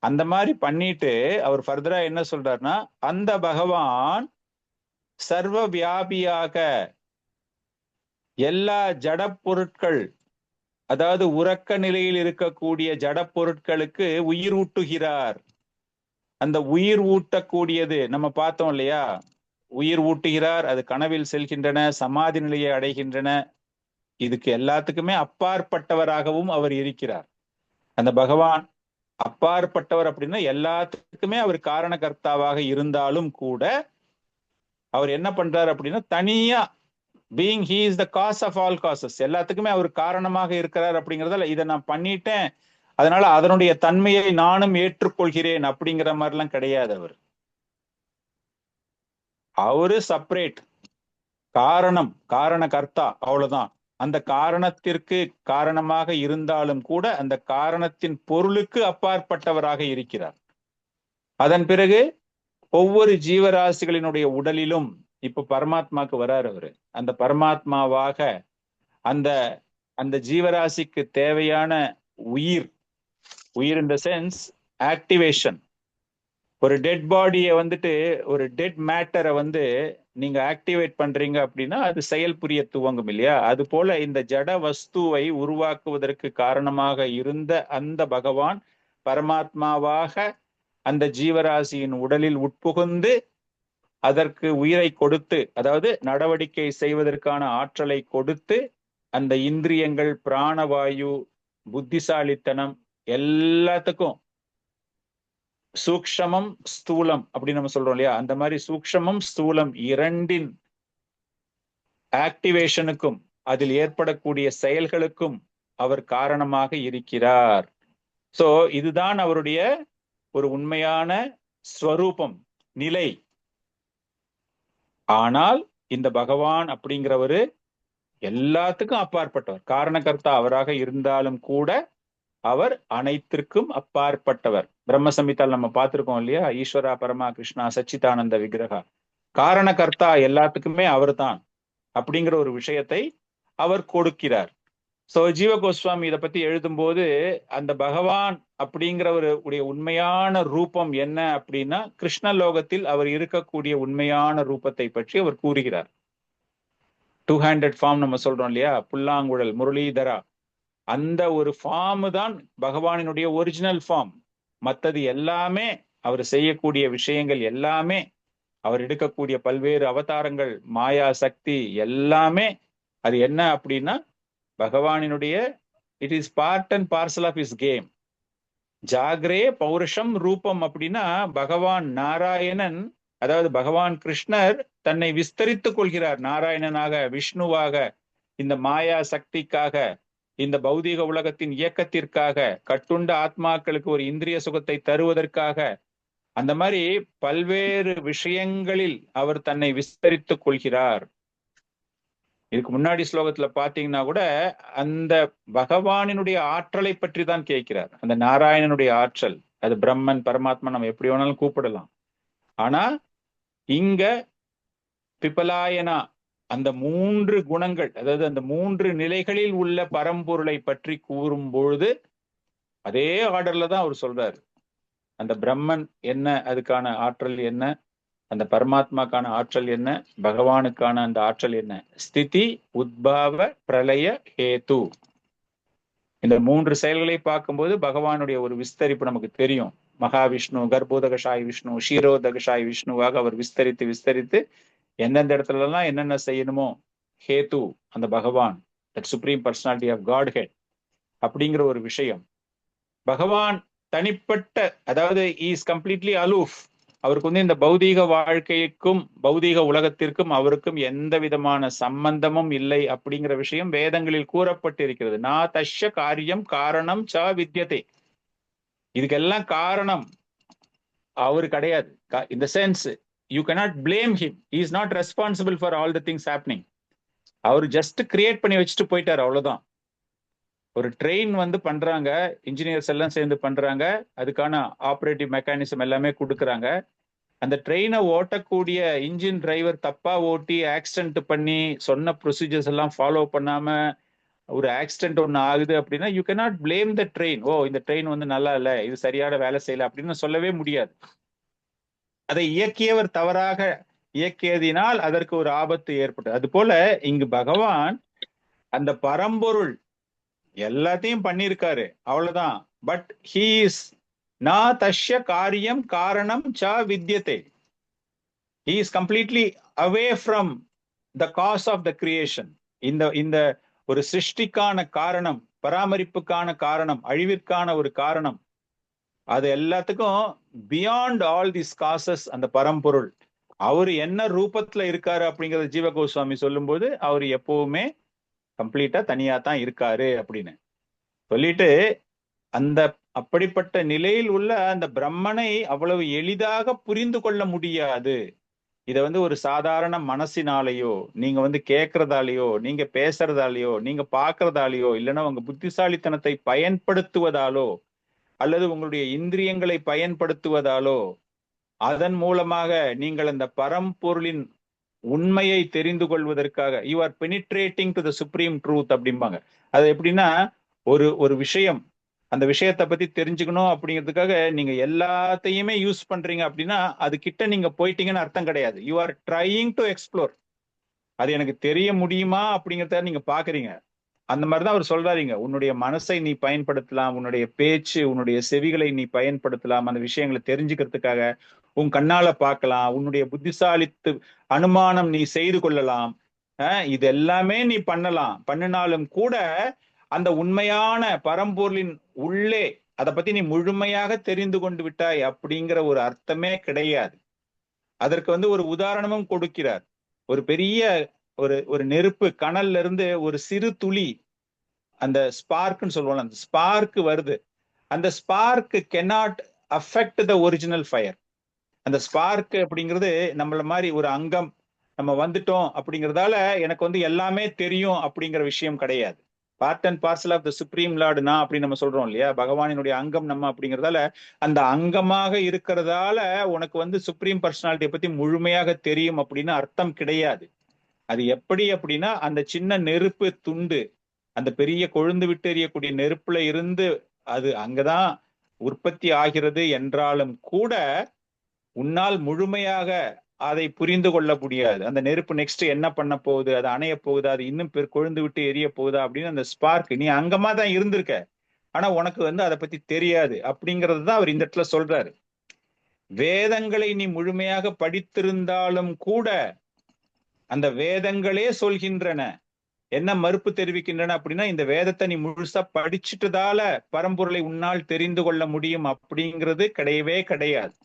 அந்த மாதிரி பண்ணிட்டு அவர் ஃபர்தரா என்ன சொல்றாருன்னா, அந்த பகவான் சர்வ வியாபியாக எல்லா ஜட பொருட்கள், அதாவது உறக்க நிலையில் இருக்கக்கூடிய ஜட பொருட்களுக்கு உயிர் ஊட்டுகிறார். அந்த உயிர் ஊட்டக்கூடியது நம்ம பார்த்தோம் இல்லையா? உயிர் ஊட்டுகிறார், அது கனவில் செல்கின்றன, சமாதி நிலையை அடைகின்றன. இதுக்கு எல்லாத்துக்குமே அப்பாற்பட்டவராகவும் அவர் இருக்கிறார். அந்த பகவான் அப்பாற்பட்டவர் அப்படின்னா எல்லாத்துக்குமே அவர் காரணகர்த்தாவாக இருந்தாலும் கூட அவர் என்ன பண்றாரு அப்படின்னா தனியா being he is the cause of all causes, எல்லாத்துக்குமே அவர் காரணமாக இருக்கிறார் அப்படிங்கிறதால இதை நான் பண்ணிட்டேன் அதனால அதனுடைய தன்மையை நானும் ஏற்றுக்கொள்கிறேன் அப்படிங்கிற மாதிரிலாம் கிடையாது. அவரு செப்பரேட், காரணம், காரணகர்த்தா, அவ்வளவுதான். அந்த காரணத்திற்கு காரணமாக இருந்தாலும் கூட அந்த காரணத்தின் பொருளுக்கு அப்பாற்பட்டவராக இருக்கிறார். அதன் பிறகு ஒவ்வொரு ஜீவராசிகளினுடைய உடலிலும் இப்ப பரமாத்மாக்கு வராரு அவரு. அந்த பரமாத்மாவாக அந்த அந்த ஜீவராசிக்கு தேவையான உயிர் இன் த சென்ஸ் ஆக்டிவேஷன். ஒரு டெட் பாடியை வந்துட்டு, ஒரு டெட் மேட்டரை நீங்க ஆக்டிவேட் பண்றீங்க அப்படின்னா அது செயல் புரிய துவங்கும் இல்லையா? அது போல இந்த ஜட வஸ்துவை உருவாக்குவதற்கு காரணமாக இருந்த அந்த பகவான் பரமாத்மாவாக அந்த ஜீவராசியின் உடலில் உட்புகுந்து அதற்கு உயிரை கொடுத்து, அதாவது நடவடிக்கை செய்வதற்கான ஆற்றலை கொடுத்து, அந்த இந்திரியங்கள், பிராணவாயு, புத்திசாலித்தனம் எல்லாத்துக்கும் சூக்ஷமம் ஸ்தூலம் அப்படின்னு நம்ம சொல்றோம் இல்லையா? அந்த மாதிரி சூக்ஷமம் ஸ்தூலம் இரண்டின் ஆக்டிவேஷனுக்கும் அதில் ஏற்படக்கூடிய செயல்களுக்கும் அவர் காரணமாக இருக்கிறார். சோ இதுதான் அவருடைய ஒரு உண்மையான ஸ்வரூபம், நிலை. ஆனால் இந்த பகவான் அப்படிங்கிறவரு எல்லாத்துக்கும் அப்பாற்பட்டவர், காரணகர்த்தா அவராக இருந்தாலும் கூட அவர் அனைத்திற்கும் அப்பாற்பட்டவர். பிரம்ம சம்ஹிதால நம்ம பார்த்திருக்கோம் இல்லையா? ஈஸ்வரா பரமா கிருஷ்ணா சச்சிதானந்த விக்கிரகா, காரணகர்த்தா எல்லாத்துக்குமே அவர் தான் அப்படிங்கிற ஒரு விஷயத்தை அவர் கொடுக்கிறார். சோ ஜீவ கோஸ்வாமி இதை பத்தி எழுதும்போது அந்த பகவான் அப்படிங்கிறவருடைய உண்மையான ரூபம் என்ன அப்படின்னா கிருஷ்ணலோகத்தில் அவர் இருக்கக்கூடிய உண்மையான ரூபத்தை பற்றி அவர் கூறுகிறார். 200 ஃபார்ம் நம்ம சொல்றோம் இல்லையா? புல்லாங்குழல், முரளிதரா, அந்த ஒரு ஃபார்ம் தான் பகவானினுடைய ஒரிஜினல் ஃபார்ம். மற்றது எல்லாமே, அவர் செய்யக்கூடிய விஷயங்கள் எல்லாமே, அவர் எடுக்கக்கூடிய பல்வேறு அவதாரங்கள், மாயா சக்தி எல்லாமே அது என்ன அப்படின்னா பகவானினுடைய it is part and parcel of his game. ஜாகிரே பௌருஷம் ரூபம் அப்படின்னா பகவான் நாராயணன், அதாவது பகவான் கிருஷ்ணர் தன்னை விஸ்தரித்துக் கொள்கிறார் நாராயணனாக, விஷ்ணுவாக, இந்த மாயா சக்திக்காக, இந்த பௌதீக உலகத்தின் இயக்கத்திற்காக, கட்டுண்ட ஆத்மாக்களுக்கு ஒரு இந்திரிய சுகத்தை தருவதற்காக, அந்த மாதிரி பல்வேறு விஷயங்களில் அவர் தன்னை விஸ்தரித்துக் கொள்கிறார். இதுக்கு முன்னாடி ஸ்லோகத்துல பாத்தீங்கன்னா கூட அந்த பகவானினுடைய ஆற்றலை பற்றி தான் கேட்கிறார். அந்த நாராயணனுடைய ஆற்றல், அது பிரம்மன், பரமாத்மா, நம்ம எப்படி வேணாலும் கூப்பிடலாம். ஆனா இங்க பிபலாயனா, அந்த 3 குணங்கள், அதாவது அந்த 3 நிலைகளில் உள்ள பரம்பொருளை பற்றி கூறும் பொழுது அதே ஆர்டர்ல தான் அவர் சொல்றாரு. அந்த பிரம்மன் என்ன, அதுக்கான ஆற்றல் என்ன, அந்த பரமாத்மாக்கான ஆற்றல் என்ன, பகவானுக்கான அந்த ஆற்றல் என்ன, ஸ்திதி, உத்பாவ, பிரளய, ஹேது. இந்த 3 செயல்களை பார்க்கும்போது பகவானுடைய ஒரு விஸ்தரிப்பு நமக்கு தெரியும். மகாவிஷ்ணு, கர்ப்போதகசாய் விஷ்ணு, ஷீரோதகசாய் விஷ்ணுவாக அவர் விஸ்தரித்து விஸ்தரித்து எந்தெந்த இடத்துல எல்லாம் என்னென்ன செய்யணுமோ, ஹேது அந்த பகவான், that supreme personality of Godhead அப்படிங்கிற ஒரு விஷயம். பகவான் தனிப்பட்ட, அதாவது இஸ் கம்ப்ளீட்லி அலூஃப். அவருக்கு இந்த பௌதீக வாழ்க்கைக்கும் பௌதீக உலகத்திற்கும் அவருக்கும் எந்த விதமான சம்பந்தமும் இல்லை அப்படிங்கிற விஷயம் வேதங்களில் கூறப்பட்டிருக்கிறது. நா தஷ்ய காரியம் காரணம் ச வித்யதே. இதுக்கெல்லாம் காரணம் அவரு கிடையாது. இந்த sense you cannot blame him. He is not responsible for all the things happening. அவர் ஜஸ்ட் கிரியேட் பண்ணி வச்சுட்டு போயிட்டார், அவ்வளவுதான். ஒரு ட்ரெயின் பண்றாங்க, இன்ஜினியர்ஸ் எல்லாம் சேர்ந்து பண்றாங்க, அதுக்கான ஆப்ரேட்டிவ் மெக்கானிசம் எல்லாமே கொடுக்குறாங்க. அந்த ட்ரெயினை ஓட்டக்கூடிய இன்ஜின் டிரைவர் தப்பா ஓட்டி ஆக்சிடென்ட் பண்ணி சொன்ன ப்ரொசீஜர்ஸ் எல்லாம் ஃபாலோ பண்ணாம ஒரு ஆக்சிடென்ட் ஒன்று ஆகுது அப்படின்னா you cannot blame the train. ஓ, இந்த ட்ரெயின் நல்லா இல்லை, இது சரியான வேலை செய்யல அப்படின்னு சொல்லவே முடியாது. அதை இயக்கியவர் தவறாக இயக்கியதினால் அதற்கு ஒரு ஆபத்து ஏற்பட்டது. அது போல இங்கு பகவான் அந்த பரம்பொருள் எல்லாத்தையும் பண்ணியிருக்காரு, அவ்வளவுதான். பட் ஹீ இஸ் நா தஷ்ய காரியம் காரணம் ச வித்யதே. He is completely away from the cause of the creation. இந்த ஒரு சிருஷ்டிக்கான காரணம், பராமரிப்புக்கான காரணம், அழிவிற்கான ஒரு காரணம், அது எல்லாத்துக்கும் பியாண்ட் ஆல் திஸ் காசஸ் அந்த பரம்பொருள் அவர் என்ன ரூபத்துல இருக்காரு அப்படிங்கறத ஜீவ கோஸ்வாமி சொல்லும்போது அவர் எப்பவுமே கம்ப்ளீட்டா தனியா தான் இருக்காரு அப்படின்னு சொல்லிட்டு அந்த அப்படிப்பட்ட நிலையில் உள்ள அந்த பிரம்மனை அவ்வளவு எளிதாக புரிந்து கொள்ள முடியாது. இதை ஒரு சாதாரண மனசினாலேயோ நீங்க கேட்கறதாலேயோ நீங்க பேசுறதாலேயோ நீங்க பாக்குறதாலேயோ இல்லைன்னா உங்க புத்திசாலித்தனத்தை பயன்படுத்துவதாலோ அல்லது உங்களுடைய இந்திரியங்களை பயன்படுத்துவதாலோ அதன் மூலமாக நீங்கள் அந்த பரம்பொருளின் உண்மையை தெரிந்து கொள்வதற்காக you are penetrating to the supreme truth அப்படிம்பாங்க. அது எப்படின்னா ஒரு விஷயம் அந்த விஷயத்தை பத்தி தெரிஞ்சுக்கணும் அப்படிங்கிறதுக்காக நீங்க எல்லாத்தையுமே யூஸ் பண்றீங்க அப்படின்னா அது கிட்ட நீங்க போயிட்டீங்கன்னு அர்த்தம் கிடையாது. You are trying to explore. அது எனக்கு தெரிய முடியுமா அப்படிங்கிறத நீங்க பாக்குறீங்க. அந்த மாதிரிதான் அவர் சொல்றாருங்க, உன்னுடைய மனசை நீ பயன்படுத்தலாம், உன்னுடைய பேச்சு உன்னுடைய செவிகளை நீ பயன்படுத்தலாம், அந்த விஷயங்களை தெரிஞ்சுக்கிறதுக்காக உன் கண்ணால பார்க்கலாம், உன்னுடைய புத்திசாலித்து அனுமானம் நீ செய்து கொள்ளலாம், இது எல்லாமே நீ பண்ணலாம். பண்ணினாலும் கூட அந்த உண்மையான பரம்பொருளின் உள்ளே அதை பத்தி நீ முழுமையாக தெரிந்து கொண்டு விட்டாய் அப்படிங்கிற ஒரு அர்த்தமே கிடையாது. அதற்கு ஒரு உதாரணமும் கொடுக்கிறார். ஒரு பெரிய ஒரு நெருப்பு கனல்ல இருந்து ஒரு சிறு துளி அந்த ஸ்பார்க்னு சொல்லுவோம், அந்த ஸ்பார்க் வருது. அந்த spark cannot affect the original fire. அந்த ஸ்பார்க் அப்படிங்கிறது நம்மள மாதிரி ஒரு அங்கம், நம்ம வந்துட்டோம் அப்படிங்கிறதால எனக்கு எல்லாமே தெரியும் அப்படிங்கிற விஷயம் கிடையாது. Part and parcel of the supreme லார்டுனா அப்படின்னு நம்ம சொல்றோம் இல்லையா, பகவானினுடைய அங்கம் நம்ம அப்படிங்கிறதால அந்த அங்கமாக இருக்கிறதால உனக்கு சுப்ரீம் பர்சனாலிட்டியை பத்தி முழுமையாக தெரியும் அப்படின்னு அர்த்தம் கிடையாது. அது எப்படி அப்படின்னா அந்த சின்ன நெருப்பு துண்டு அந்த பெரிய கொழுந்து விட்டு எறியக்கூடிய நெருப்புல இருந்து அது அங்கதான் உற்பத்தி ஆகிறது என்றாலும் கூட உன்னால் முழுமையாக அதை புரிந்து கொள்ள முடியாது. அந்த நெருப்பு நெக்ஸ்ட் என்ன பண்ண போகுது, அது அணைய போகுதா, அது இன்னும் கொழுந்து விட்டு எரிய போகுதா அப்படின்னு அந்த ஸ்பார்க் நீ அங்கமா தான் இருந்திருக்க, ஆனா உனக்கு அதை பத்தி தெரியாது அப்படிங்கிறது தான் அவர் இந்த இடத்துல சொல்றாரு. வேதங்களை நீ முழுமையாக படித்திருந்தாலும் கூட அந்த வேதங்களே சொல்கின்றன என்ன மறுப்பு தெரிவிக்கின்றன அப்படின்னா, இந்த வேதத்தை நீ முழுசா படிச்சுட்டதால பரம்பொருளை உன்னால் தெரிந்து கொள்ள முடியும் அப்படிங்கிறது கிடையவே கிடையாது.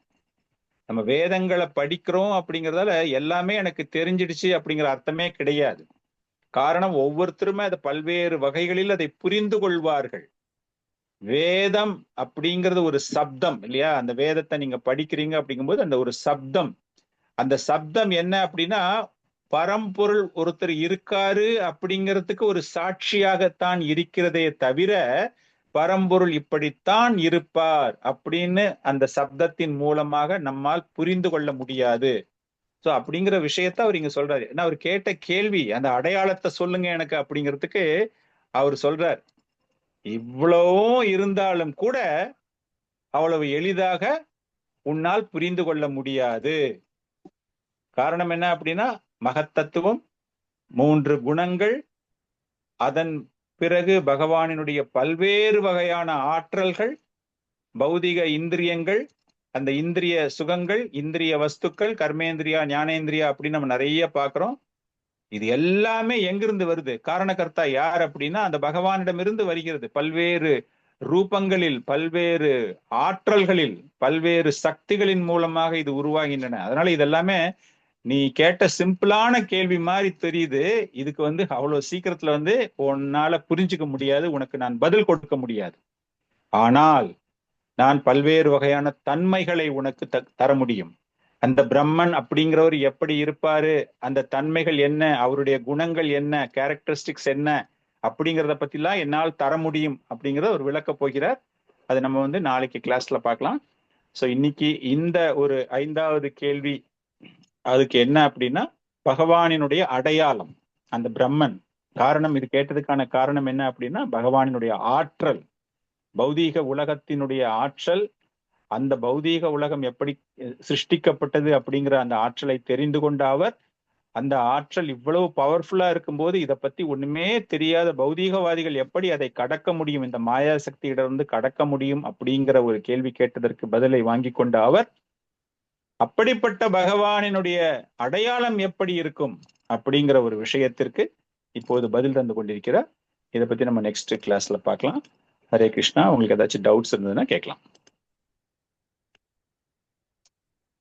நம்ம வேதங்களை படிக்கிறோம் அப்படிங்கிறதால எல்லாமே எனக்கு தெரிஞ்சிடுச்சு அப்படிங்கிற அர்த்தமே கிடையாது. காரணம் ஒவ்வொருத்தருமே அதை பல்வேறு வகைகளில் அதை புரிந்து கொள்வார்கள். வேதம் அப்படிங்கிறது ஒரு சப்தம் இல்லையா, அந்த வேதத்தை நீங்க படிக்கிறீங்க அப்படிங்கும்போது அந்த ஒரு சப்தம், அந்த சப்தம் என்ன அப்படின்னா பரம்பொருள் ஒருத்தர் இருக்காரு அப்படிங்கிறதுக்கு ஒரு சாட்சியாகத்தான் இருக்கிறதே தவிர பரம்பொருள் இப்படித்தான் இருப்பார் அப்படின்னு அந்த சப்தத்தின் மூலமாக நம்மால் புரிந்து கொள்ள முடியாது. சோ அப்படிங்கிற விஷயத்த அவர் இங்க சொல்றாரு. ஏன்னா அவர் கேட்ட கேள்வி அந்த அடையாளத்தை சொல்லுங்க எனக்கு அப்படிங்கிறதுக்கு அவர் சொல்றார், இவ்வளவும் இருந்தாலும் கூட அவ்வளவு எளிதாக உன்னால் புரிந்து கொள்ள முடியாது. காரணம் என்ன அப்படின்னா மகத்தத்துவம், 3 குணங்கள், அதன் பிறகு பகவானினுடைய பல்வேறு வகையான ஆற்றல்கள், பௌதிக இந்திரியங்கள், அந்த இந்திரிய சுகங்கள், இந்திரிய வஸ்துக்கள், கர்மேந்திரியா ஞானேந்திரியா அப்படின்னு நம்ம நிறைய பார்க்கிறோம். இது எல்லாமே எங்கிருந்து வருது? காரணகர்த்தா யார் அப்படின்னா அந்த பகவானிடமிருந்து வருகிறது. பல்வேறு ரூபங்களில், பல்வேறு ஆற்றல்களில், பல்வேறு சக்திகளின் மூலமாக இது உருவாகின்றன. அதனால இதெல்லாமே நீ கேட்ட சிம்பிளான கேள்வி மாதிரி தெரியுது. இதுக்கு அவ்வளவு சீக்கிரத்துல உன்னால புரிஞ்சுக்க முடியாது, உனக்கு நான் பதில் கொடுக்க முடியாது. ஆனால் நான் பல்வேறு வகையான தன்மைகளை உனக்கு தர முடியும். அந்த பிரம்மன் அப்படிங்கிறவர் எப்படி இருப்பாரு, அந்த தன்மைகள் என்ன, அவருடைய குணங்கள் என்ன, கேரக்டரிஸ்டிக்ஸ் என்ன அப்படிங்கிறத பத்திலாம் என்னால் தர முடியும் அப்படிங்கிறத ஒரு விளக்க போகிறார். அது நம்ம நாளைக்கு கிளாஸ்ல பார்க்கலாம். ஸோ இன்னைக்கு இந்த ஒரு 5வது கேள்வி அதுக்கு என்ன அப்படின்னா பகவானினுடைய அடையாளம் அந்த பிரம்மன். காரணம் இது கேட்டதுக்கான காரணம் என்ன அப்படின்னா பகவானினுடைய ஆற்றல், பௌதீக உலகத்தினுடைய ஆற்றல், அந்த பௌதீக உலகம் எப்படி சிருஷ்டிக்கப்பட்டது அப்படிங்கிற அந்த ஆற்றலை தெரிந்து கொண்ட அவர் அந்த ஆற்றல் இவ்வளவு பவர்ஃபுல்லா இருக்கும்போது இதை பத்தி ஒண்ணுமே தெரியாத பௌதீகவாதிகள் எப்படி அதை கடக்க முடியும், இந்த மாயா சக்தியிடமிருந்து கடக்க முடியும் அப்படிங்கிற ஒரு கேள்வி கேட்டதற்கு பதிலை வாங்கி கொண்ட அவர் அப்படிப்பட்ட பகவானினுடைய அடையாளம் எப்படி இருக்கும் அப்படிங்கிற ஒரு விஷயத்திற்கு இப்போது பதில் தந்து கொண்டிருக்கிறார். இதை பத்தி நம்ம நெக்ஸ்ட் கிளாஸ்ல பார்க்கலாம். ஹரே கிருஷ்ணா. உங்களுக்கு ஏதாச்சும் டவுட்ஸ் இருந்ததுன்னா கேட்கலாம்.